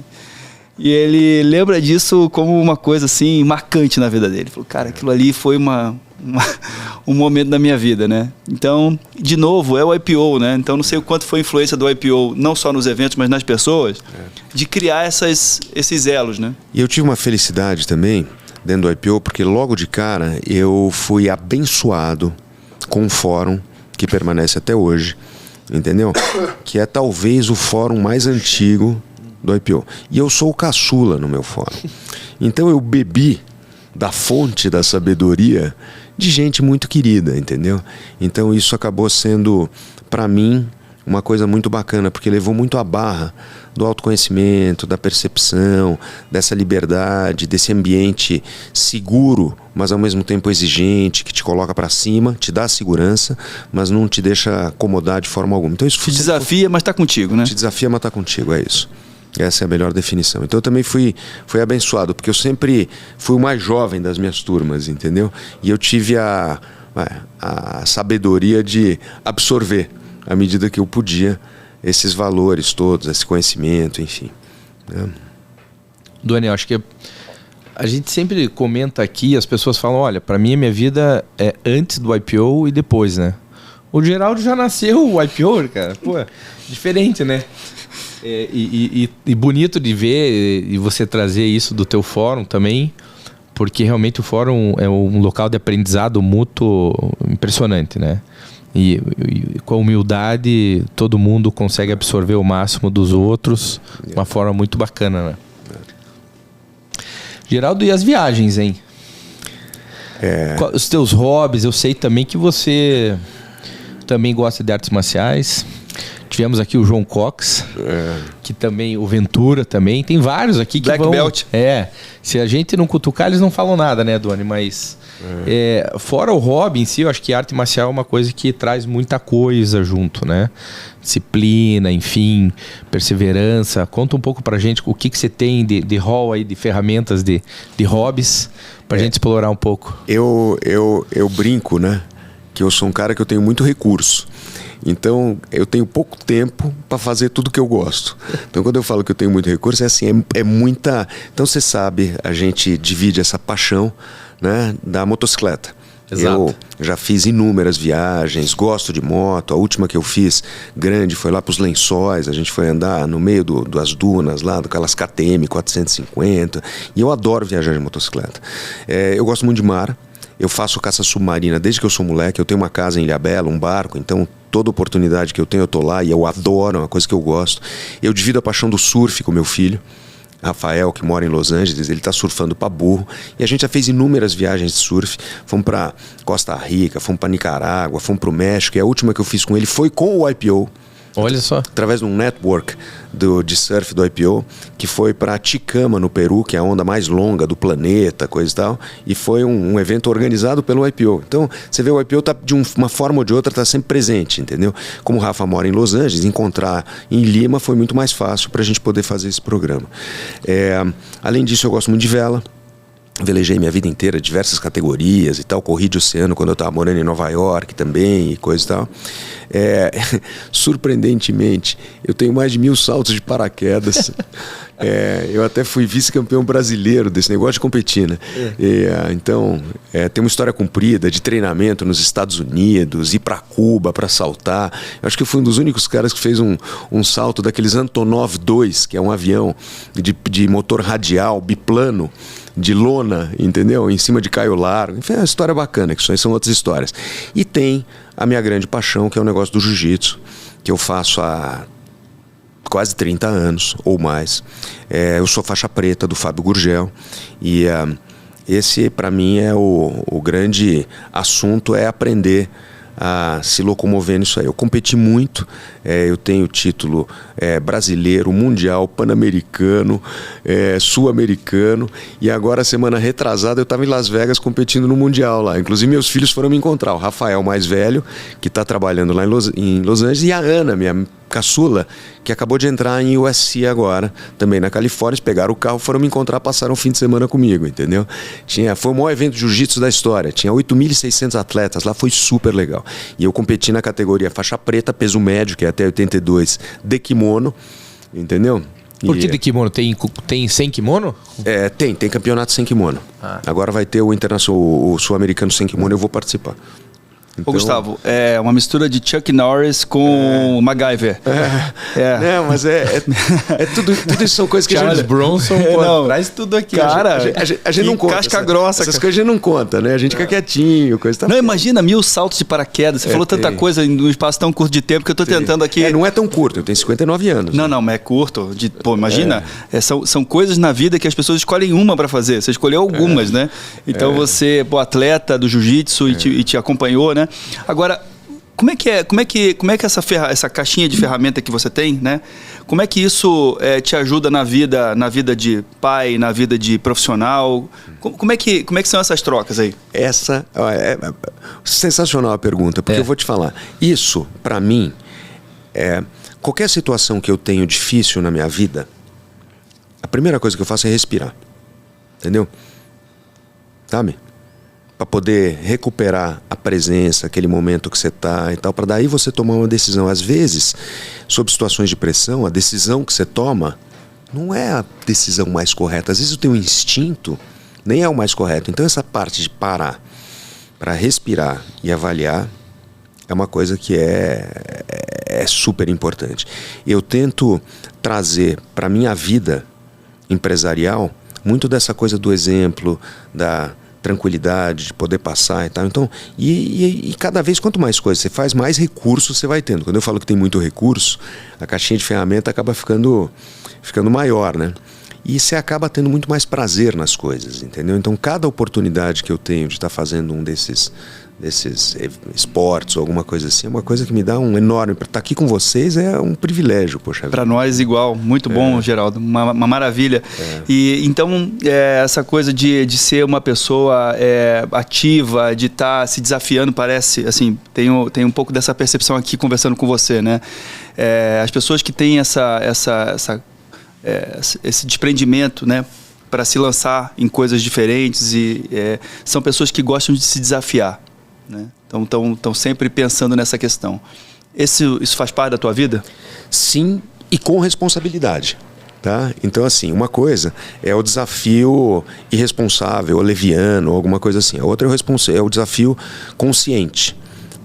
E ele lembra disso como uma coisa assim marcante na vida dele. Ele falou, cara, aquilo ali foi um momento da minha vida, né? Então, de novo, é o IPO, né? Então, não sei o quanto foi a influência do IPO, não só nos eventos, mas nas pessoas, de criar esses elos, né? E eu tive uma felicidade também dentro do IPO, porque logo de cara eu fui abençoado com um fórum que permanece até hoje, entendeu? Que é talvez o fórum mais antigo do IPO. E eu sou o caçula no meu fórum. Então eu bebi da fonte da sabedoria de gente muito querida, entendeu? Então isso acabou sendo, para mim, uma coisa muito bacana, porque levou muito a barra do autoconhecimento, da percepção, dessa liberdade, desse ambiente seguro, mas ao mesmo tempo exigente, que te coloca para cima, te dá segurança, mas não te deixa acomodar de forma alguma. Então isso te desafia, mas está contigo, né? Te desafia, mas está contigo, é isso. Essa é a melhor definição. Então eu também fui abençoado, porque eu sempre fui o mais jovem das minhas turmas, entendeu? E eu tive a sabedoria de absorver, à medida que eu podia, esses valores todos, esse conhecimento, enfim. Duane, acho que a gente sempre comenta aqui, as pessoas falam, olha, para mim a minha vida é antes do IPO e depois, né? O Geraldo já nasceu o IPO, cara. Pô, diferente, né? E bonito de ver e você trazer isso do teu fórum também, porque realmente o fórum é um local de aprendizado mútuo impressionante, né? E com a humildade todo mundo consegue absorver o máximo dos outros de uma forma muito bacana, né? Geraldo, e as viagens, hein? Os teus hobbies, eu sei também que você também gosta de artes marciais. Tivemos aqui o João Cox, que também, o Ventura também. Tem vários aqui que Black Belt. Se a gente não cutucar, eles não falam nada, né, Duane? Mas fora o hobby em si, eu acho que arte marcial é uma coisa que traz muita coisa junto, né? Disciplina, enfim, perseverança. Conta um pouco pra gente o que você tem de hall aí, de ferramentas, de hobbies, pra gente explorar um pouco. Eu brinco, né? Que eu sou um cara que eu tenho muito recurso. Então, eu tenho pouco tempo para fazer tudo que eu gosto. Então, quando eu falo que eu tenho muito recurso, é assim, é muita... Então, você sabe, a gente divide essa paixão, né, da motocicleta. Exato. Eu já fiz inúmeras viagens, gosto de moto. A última que eu fiz grande foi lá para os Lençóis. A gente foi andar no meio das dunas lá, daquelas KTM 450. E eu adoro viajar de motocicleta. Eu gosto muito de mar. Eu faço caça submarina desde que eu sou moleque. Eu tenho uma casa em Ilhabela, um barco, então toda oportunidade que eu tenho eu tô lá e eu adoro, é uma coisa que eu gosto. Eu divido a paixão do surf com meu filho, Rafael, que mora em Los Angeles. Ele tá surfando para burro e a gente já fez inúmeras viagens de surf. Fomos para Costa Rica, fomos para Nicarágua, fomos para o México, e a última que eu fiz com ele foi com o IPO. Olha só. Através de um network de surf do IPO, que foi para Ticama, no Peru, que é a onda mais longa do planeta, coisa e tal. E foi um evento organizado pelo IPO. Então, você vê, o IPO tá, de uma forma ou de outra, está sempre presente, entendeu? Como o Rafa mora em Los Angeles, encontrar em Lima foi muito mais fácil para a gente poder fazer esse programa. Além disso, eu gosto muito de vela. velejei minha vida inteira, diversas categorias e tal, corri de oceano quando eu estava morando em Nova York também e coisa e tal. Surpreendentemente, eu tenho mais de 1000 saltos de paraquedas. Eu até fui vice-campeão brasileiro desse negócio de competir, né? Então, tem uma história comprida de treinamento nos Estados Unidos, ir para Cuba para saltar. Eu acho que eu fui um dos únicos caras que fez um salto daqueles Antonov 2, que é um avião de motor radial, biplano, de lona, entendeu? Em cima de caio largo. Enfim, é uma história bacana, que isso aí são outras histórias. E tem a minha grande paixão, que é o negócio do jiu-jitsu, que eu faço há quase 30 anos ou mais. Eu sou faixa preta do Fábio Gurgel e esse, para mim, é o grande assunto, é aprender a se locomover nisso aí. Eu competi muito, eu tenho título brasileiro, mundial, pan-americano, sul-americano, e agora, semana retrasada, eu estava em Las Vegas competindo no mundial lá. Inclusive, meus filhos foram me encontrar, o Rafael, mais velho, que está trabalhando lá em Los Angeles, e a Ana, minha caçula, que acabou de entrar em USC agora, também na Califórnia. Eles pegaram o carro, foram me encontrar, passaram o fim de semana comigo, entendeu? Foi o maior evento de jiu-jitsu da história, tinha 8.600 atletas lá, foi super legal. E eu competi na categoria faixa preta, peso médio, que é até 82, de kimono, entendeu? Por que de kimono? Tem sem kimono? Tem campeonato sem kimono. Agora vai ter o sul-americano sem kimono, eu vou participar. Ô, Gustavo, é uma mistura de Chuck Norris com MacGyver. Não, mas tudo isso são coisas que Charles a gente... Bronson, traz tudo aqui. Cara, a gente não conta. Casca grossa. Essas coisas a gente não conta, né? A gente fica quietinho, coisa tá. Não, imagina 1000 saltos de paraquedas. Você falou tanta coisa em um espaço tão curto de tempo que eu tô tentando aqui... Não é tão curto, eu tenho 59 anos. Não, mas é curto. Imagina, são coisas na vida que as pessoas escolhem uma para fazer. Você escolheu algumas, né? Então você, atleta do jiu-jitsu e te acompanhou, né? Agora, como é que essa caixinha de ferramenta que você tem, né? Como é que isso te ajuda na vida de pai, na vida de profissional? Como é que são essas trocas aí? Essa é sensacional a pergunta, porque eu vou te falar. Isso, para mim, qualquer situação que eu tenho difícil na minha vida, a primeira coisa que eu faço é respirar. Entendeu? Sabe? Para poder recuperar a presença, aquele momento que você está e tal, para daí você tomar uma decisão. Às vezes, sob situações de pressão, a decisão que você toma não é a decisão mais correta. Às vezes o teu instinto nem é o mais correto. Então essa parte de parar para respirar e avaliar é uma coisa que é super importante. Eu tento trazer para a minha vida empresarial muito dessa coisa do exemplo, da tranquilidade, de poder passar e tal. Então, e cada vez, quanto mais coisas você faz, mais recursos você vai tendo. Quando eu falo que tem muito recurso, a caixinha de ferramenta acaba ficando maior, né? E você acaba tendo muito mais prazer nas coisas, entendeu? Então, cada oportunidade que eu tenho de estar fazendo um desses esportes ou alguma coisa assim, é uma coisa que me dá um enorme... Estar aqui com vocês é um privilégio, poxa. Para nós, igual. Muito bom, Geraldo. Uma maravilha. E então, essa coisa de ser uma pessoa ativa, de estar se desafiando, parece, assim, tem um pouco dessa percepção aqui conversando com você, né? As pessoas que têm esse desprendimento, né, para se lançar em coisas diferentes são pessoas que gostam de se desafiar, né? Então estão sempre pensando nessa questão. Isso faz parte da tua vida? Sim, e com responsabilidade, tá? Então, assim, uma coisa é o desafio irresponsável, ou leviano, alguma coisa assim. A outra é o desafio consciente,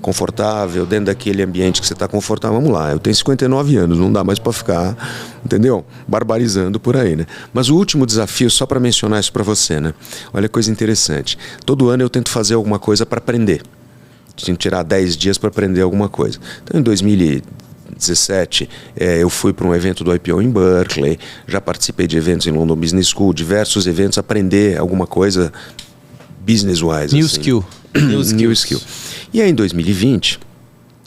confortável, dentro daquele ambiente que você está confortável. Vamos lá, eu tenho 59 anos, não dá mais para ficar, entendeu? Barbarizando por aí, né? Mas o último desafio, só para mencionar isso para você, né? Olha que coisa interessante. Todo ano eu tento fazer alguma coisa para aprender. Tenho que tirar 10 dias para aprender alguma coisa. Então, em 2017, eu fui para um evento do IPO em Berkeley, já participei de eventos em London Business School, diversos eventos, aprender alguma coisa business-wise. New assim. skill. New skill. E aí, em 2020,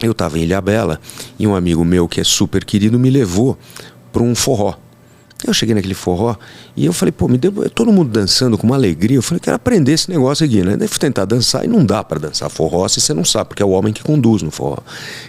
eu estava em Ilhabela e um amigo meu que é super querido me levou para um forró. Eu cheguei naquele forró e eu falei, pô, todo mundo dançando com uma alegria. Eu falei, quero aprender esse negócio aqui, né? Daí fui tentar dançar e não dá para dançar forró se você não sabe, porque é o homem que conduz no forró.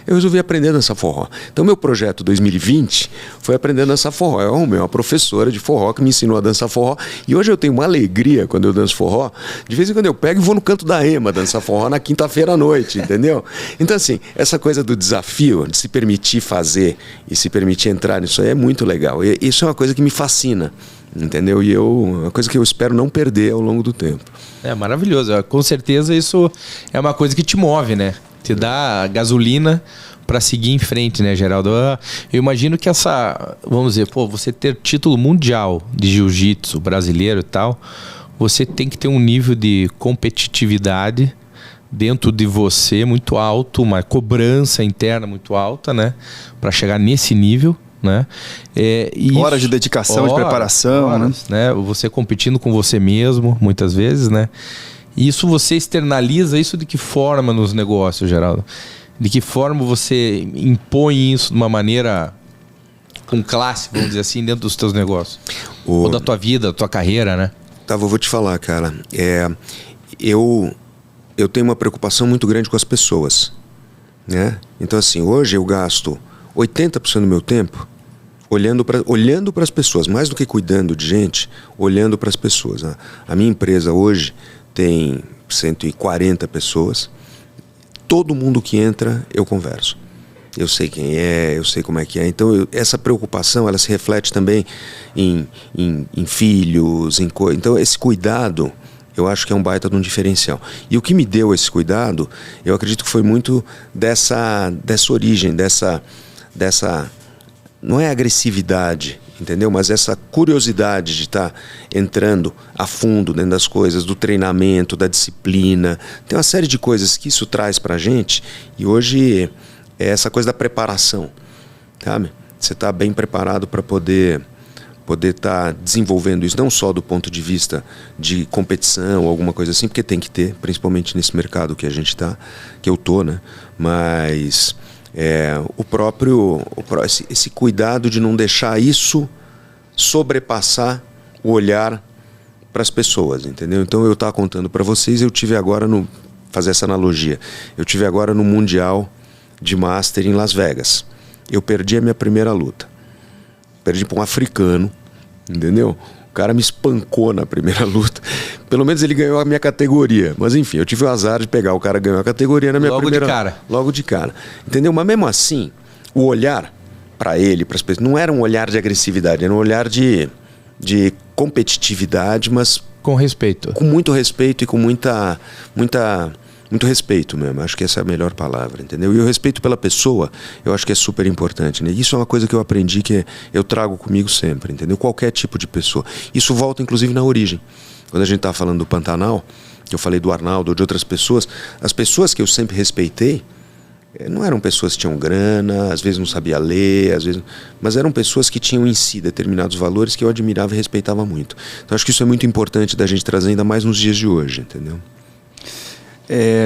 Eu resolvi aprender a dançar forró. Então, meu projeto 2020 foi aprender a dançar forró. Eu arrumei uma professora de forró que me ensinou a dançar forró. E hoje eu tenho uma alegria quando eu danço forró. De vez em quando eu pego e vou no canto da Ema dançar forró na quinta-feira à noite, entendeu? Então, assim, essa coisa do desafio, de se permitir fazer e se permitir entrar nisso aí é muito legal. E isso é uma coisa que me fascina, entendeu? E é uma coisa que eu espero não perder ao longo do tempo. É maravilhoso. Com certeza isso é uma coisa que te move, né? Te dá gasolina para seguir em frente, né, Geraldo? Eu imagino que vamos dizer, você ter título mundial de jiu-jitsu brasileiro e tal, você tem que ter um nível de competitividade dentro de você muito alto, uma cobrança interna muito alta, né? Para chegar nesse nível, né? Horas de dedicação, de preparação, né? Você competindo com você mesmo, muitas vezes, né? E isso você externaliza isso de que forma nos negócios, Geraldo? De que forma você impõe isso de uma maneira com classe, vamos dizer assim, dentro dos teus negócios? Ou da tua vida, da tua carreira, né? Tá, vou te falar, cara. Eu tenho uma preocupação muito grande com as pessoas, né? Então, assim, hoje eu gasto 80% do meu tempo olhando para as pessoas, mais do que cuidando de gente, olhando para as pessoas. A minha empresa hoje tem 140 pessoas. Todo mundo que entra, eu converso. Eu sei quem é, eu sei como é que é. Então, essa preocupação, ela se reflete também em filhos, em coisas. Então, esse cuidado, eu acho que é um baita de um diferencial. E o que me deu esse cuidado, eu acredito que foi muito dessa origem, dessa não é agressividade, entendeu? Mas essa curiosidade de estar entrando a fundo dentro das coisas, do treinamento, da disciplina. Tem uma série de coisas que isso traz pra gente. E hoje é essa coisa da preparação, sabe? Você tá bem preparado para poder estar desenvolvendo isso, não só do ponto de vista de competição ou alguma coisa assim, porque tem que ter, principalmente nesse mercado que a gente tá, que eu tô, né? Mas esse cuidado de não deixar isso sobrepassar o olhar para as pessoas, entendeu? Então eu estava contando para vocês, eu tive agora fazer essa analogia, eu tive agora no Mundial de Master em Las Vegas. Eu perdi a minha primeira luta. Perdi para um africano, entendeu? O cara me espancou na primeira luta. Pelo menos ele ganhou a minha categoria. Mas enfim, eu tive o azar de pegar. O cara ganhou a categoria na minha primeira... Logo de cara. Entendeu? Mas mesmo assim, o olhar para ele, para as pessoas, não era um olhar de agressividade, era um olhar de competitividade, mas... Com respeito. Com muito respeito e com muito respeito mesmo, acho que essa é a melhor palavra, entendeu? E o respeito pela pessoa, eu acho que é super importante, né? Isso é uma coisa que eu aprendi, que eu trago comigo sempre, entendeu? Qualquer tipo de pessoa. Isso volta, inclusive, na origem. Quando a gente estava falando do Pantanal, que eu falei do Arnaldo, de outras pessoas, as pessoas que eu sempre respeitei, não eram pessoas que tinham grana, às vezes não sabia ler, mas eram pessoas que tinham em si determinados valores que eu admirava e respeitava muito. Então acho que isso é muito importante da gente trazer, ainda mais nos dias de hoje, entendeu?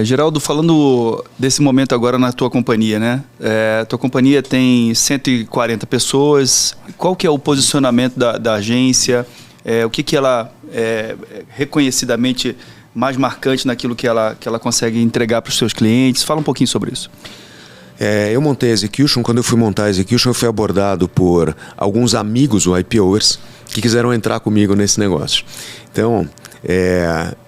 Geraldo, falando desse momento agora na tua companhia, né? Tua companhia tem 140 pessoas. Qual que é o posicionamento da agência? O que ela reconhecidamente mais marcante naquilo que ela consegue entregar para os seus clientes? Fala um pouquinho sobre isso. Eu montei a Execution. Quando eu fui montar a Execution, eu fui abordado por alguns amigos YPOers que quiseram entrar comigo nesse negócio. Então,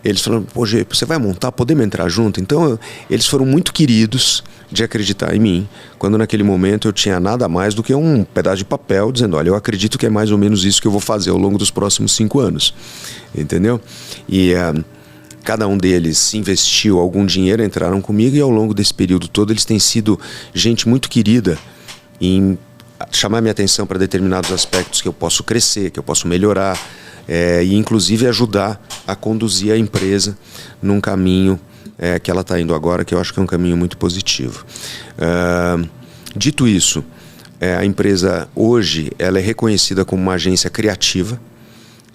eles falaram, pô, Gê, você vai montar, podemos entrar junto? Então, eles foram muito queridos de acreditar em mim, quando naquele momento eu tinha nada mais do que um pedaço de papel dizendo, olha, eu acredito que é mais ou menos isso que eu vou fazer ao longo dos próximos 5 anos. Entendeu? E cada um deles investiu algum dinheiro, entraram comigo, e ao longo desse período todo eles têm sido gente muito querida em chamar minha atenção para determinados aspectos que eu posso crescer, que eu posso melhorar, e inclusive ajudar a conduzir a empresa num caminho que ela está indo agora, que eu acho que é um caminho muito positivo. Dito isso, a empresa hoje ela é reconhecida como uma agência criativa,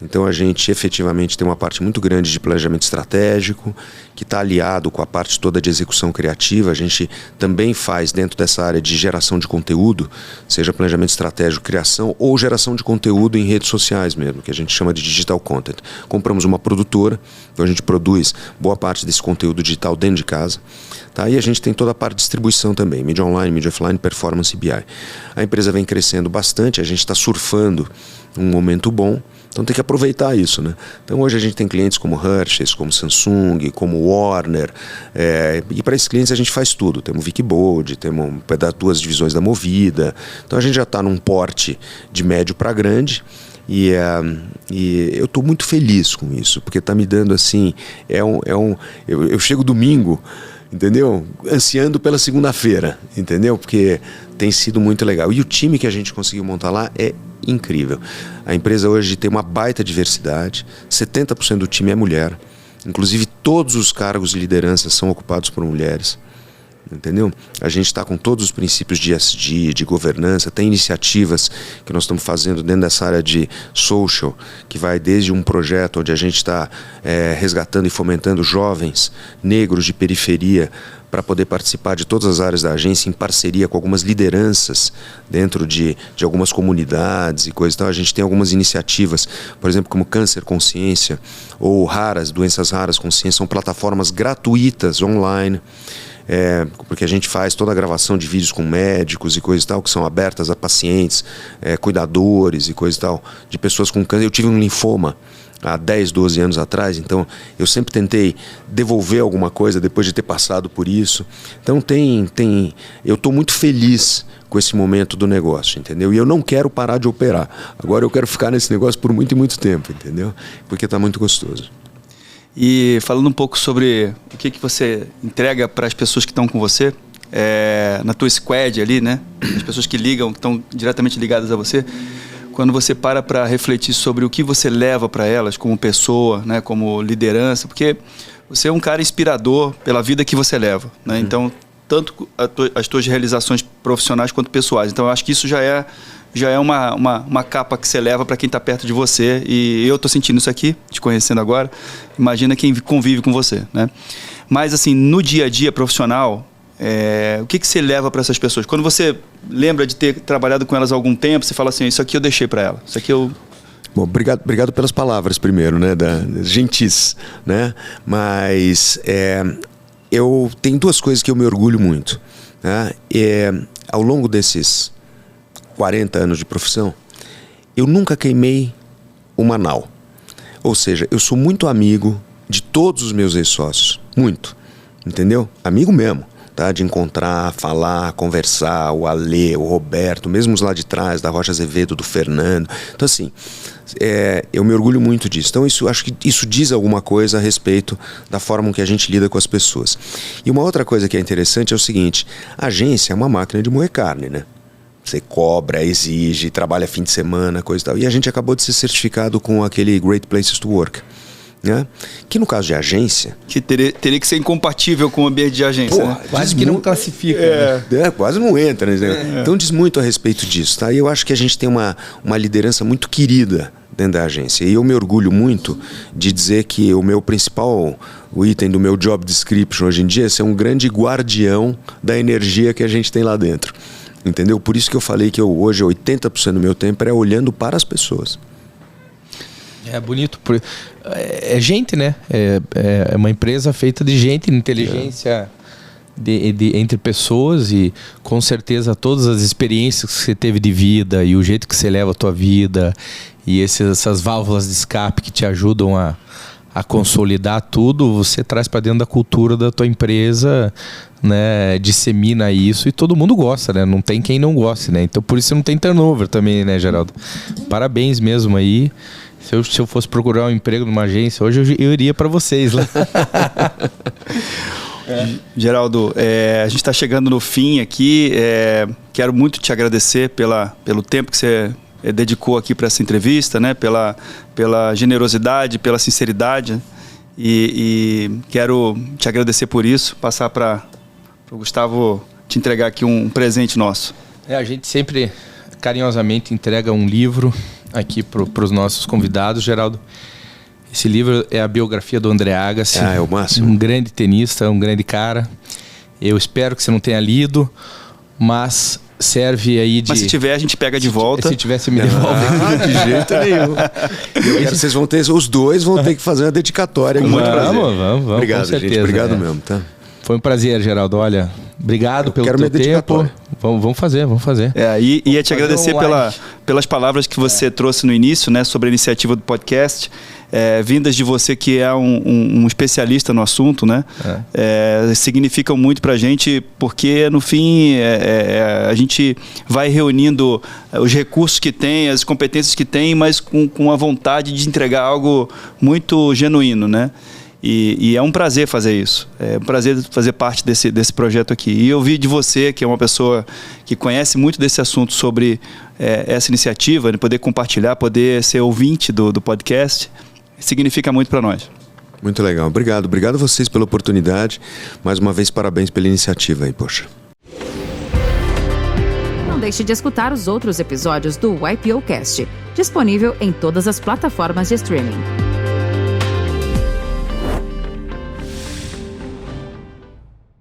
Então a gente efetivamente tem uma parte muito grande de planejamento estratégico, que está aliado com a parte toda de execução criativa. A gente também faz dentro dessa área de geração de conteúdo, seja planejamento estratégico, criação ou geração de conteúdo em redes sociais mesmo, que a gente chama de digital content. Compramos uma produtora, então a gente produz boa parte desse conteúdo digital dentro de casa. Tá? E a gente tem toda a parte de distribuição também, mídia online, mídia offline, performance e BI. A empresa vem crescendo bastante, a gente está surfando um momento bom, então tem que aproveitar isso, né? Então hoje a gente tem clientes como Hershey's, como Samsung, como Warner, e para esses clientes a gente faz tudo. Temos Wikibold, temos duas divisões da Movida, então a gente já está num porte de médio para grande. E eu estou muito feliz com isso, porque está me dando assim, eu chego domingo, entendeu? Ansiando pela segunda-feira, entendeu? Porque tem sido muito legal. E o time que a gente conseguiu montar lá é incrível. A empresa hoje tem uma baita diversidade, 70% do time é mulher, inclusive todos os cargos de liderança são ocupados por mulheres. Entendeu? A gente está com todos os princípios de ESG, de governança, tem iniciativas que nós estamos fazendo dentro dessa área de social, que vai desde um projeto onde a gente está resgatando e fomentando jovens negros de periferia para poder participar de todas as áreas da agência em parceria com algumas lideranças dentro de algumas comunidades e coisas e tal. A gente tem algumas iniciativas, por exemplo, como Câncer Consciência ou Doenças Raras Consciência, são plataformas gratuitas online. Porque a gente faz toda a gravação de vídeos com médicos e coisas e tal, que são abertas a pacientes, cuidadores e coisas e tal, de pessoas com câncer. Eu tive um linfoma há 10, 12 anos atrás, então eu sempre tentei devolver alguma coisa depois de ter passado por isso. Então eu estou muito feliz com esse momento do negócio, entendeu? E eu não quero parar de operar. Agora eu quero ficar nesse negócio por muito e muito tempo, entendeu? Porque está muito gostoso. E falando um pouco sobre o que você entrega para as pessoas que estão com você, na tua squad ali, né? As pessoas que ligam, que estão diretamente ligadas a você, quando você para refletir sobre o que você leva para elas como pessoa, né? Como liderança, porque você é um cara inspirador pela vida que você leva, né? Então, tanto as tuas realizações profissionais quanto pessoais. Então, eu acho que isso já é uma capa que você leva para quem está perto de você. E eu estou sentindo isso aqui, te conhecendo agora. Imagina quem convive com você, né? Mas, assim, no dia a dia profissional, o que você leva para essas pessoas? Quando você lembra de ter trabalhado com elas há algum tempo, você fala assim, isso aqui eu deixei para ela, isso aqui eu... Bom, obrigado pelas palavras primeiro, né? Gentis, né? Mas eu tenho duas coisas que eu me orgulho muito, né? Ao longo desses 40 anos de profissão, eu nunca queimei uma nau. Ou seja, eu sou muito amigo de todos os meus ex-sócios. Muito. Entendeu? Amigo mesmo. Tá? De encontrar, falar, conversar, o Alê, o Roberto, mesmo os lá de trás, da Rocha Azevedo, do Fernando. Então, assim, eu me orgulho muito disso. Então, acho que isso diz alguma coisa a respeito da forma com que a gente lida com as pessoas. E uma outra coisa que é interessante é o seguinte: a agência é uma máquina de moer carne, né? Você cobra, exige, trabalha fim de semana, coisa e tal. E a gente acabou de ser certificado com aquele Great Places to Work, né? Que no caso de agência... Que teria que ser incompatível com o ambiente de agência, né? Quase que não classifica. Quase não entra, né? Então diz muito a respeito disso, tá? E eu acho que a gente tem uma liderança muito querida dentro da agência. E eu me orgulho muito de dizer que o item do meu job description hoje em dia é ser um grande guardião da energia que a gente tem lá dentro. Entendeu? Por isso que eu falei que hoje 80% do meu tempo é olhando para as pessoas. É bonito. É gente, né? É uma empresa feita de gente, de inteligência entre pessoas, e com certeza todas as experiências que você teve de vida e o jeito que você leva a tua vida e essas válvulas de escape que te ajudam a consolidar tudo, você traz para dentro da cultura da tua empresa, né? Dissemina isso e todo mundo gosta, né? Não tem quem não goste, né? Então por isso não tem turnover também, né, Geraldo? Parabéns mesmo aí. Se eu fosse procurar um emprego numa agência hoje, eu iria para vocês lá. Geraldo, a gente está chegando no fim aqui. Quero muito te agradecer pelo tempo que você dedicou aqui para essa entrevista, né? Pela generosidade, pela sinceridade. E quero te agradecer por isso. Passar para o Gustavo te entregar aqui um presente nosso. A gente sempre carinhosamente entrega um livro aqui para os nossos convidados, Geraldo. Esse livro é a biografia do André Agassi. É o máximo. Um grande tenista, um grande cara. Eu espero que você não tenha lido, mas serve aí de... Mas se tiver, a gente pega de volta. Se tiver, você me devolve. De jeito nenhum. Vocês vão ter, os dois vão ter que fazer uma dedicatória. Com muito prazer. Vamos, Obrigado, com certeza. gente. Obrigado mesmo, tá? Foi um prazer, Geraldo. Olha, obrigado pelo quero teu minha tempo. dedicatória. Vamos fazer. E ia te fazer agradecer online. pelas palavras que você trouxe no início, né, sobre a iniciativa do podcast, vindas de você que é um especialista no assunto, né? Significam muito pra gente, porque no fim a gente vai reunindo os recursos que tem, as competências que tem, mas com a vontade de entregar algo muito genuíno, né? E é um prazer fazer isso. É um prazer fazer parte desse projeto aqui. E ouvir de você, que é uma pessoa que conhece muito desse assunto, sobre essa iniciativa, de poder compartilhar, poder ser ouvinte do podcast, significa muito para nós. Muito legal. Obrigado. Obrigado a vocês pela oportunidade. Mais uma vez, parabéns pela iniciativa aí, poxa. Não deixe de escutar os outros episódios do YPOcast, disponível em todas as plataformas de streaming.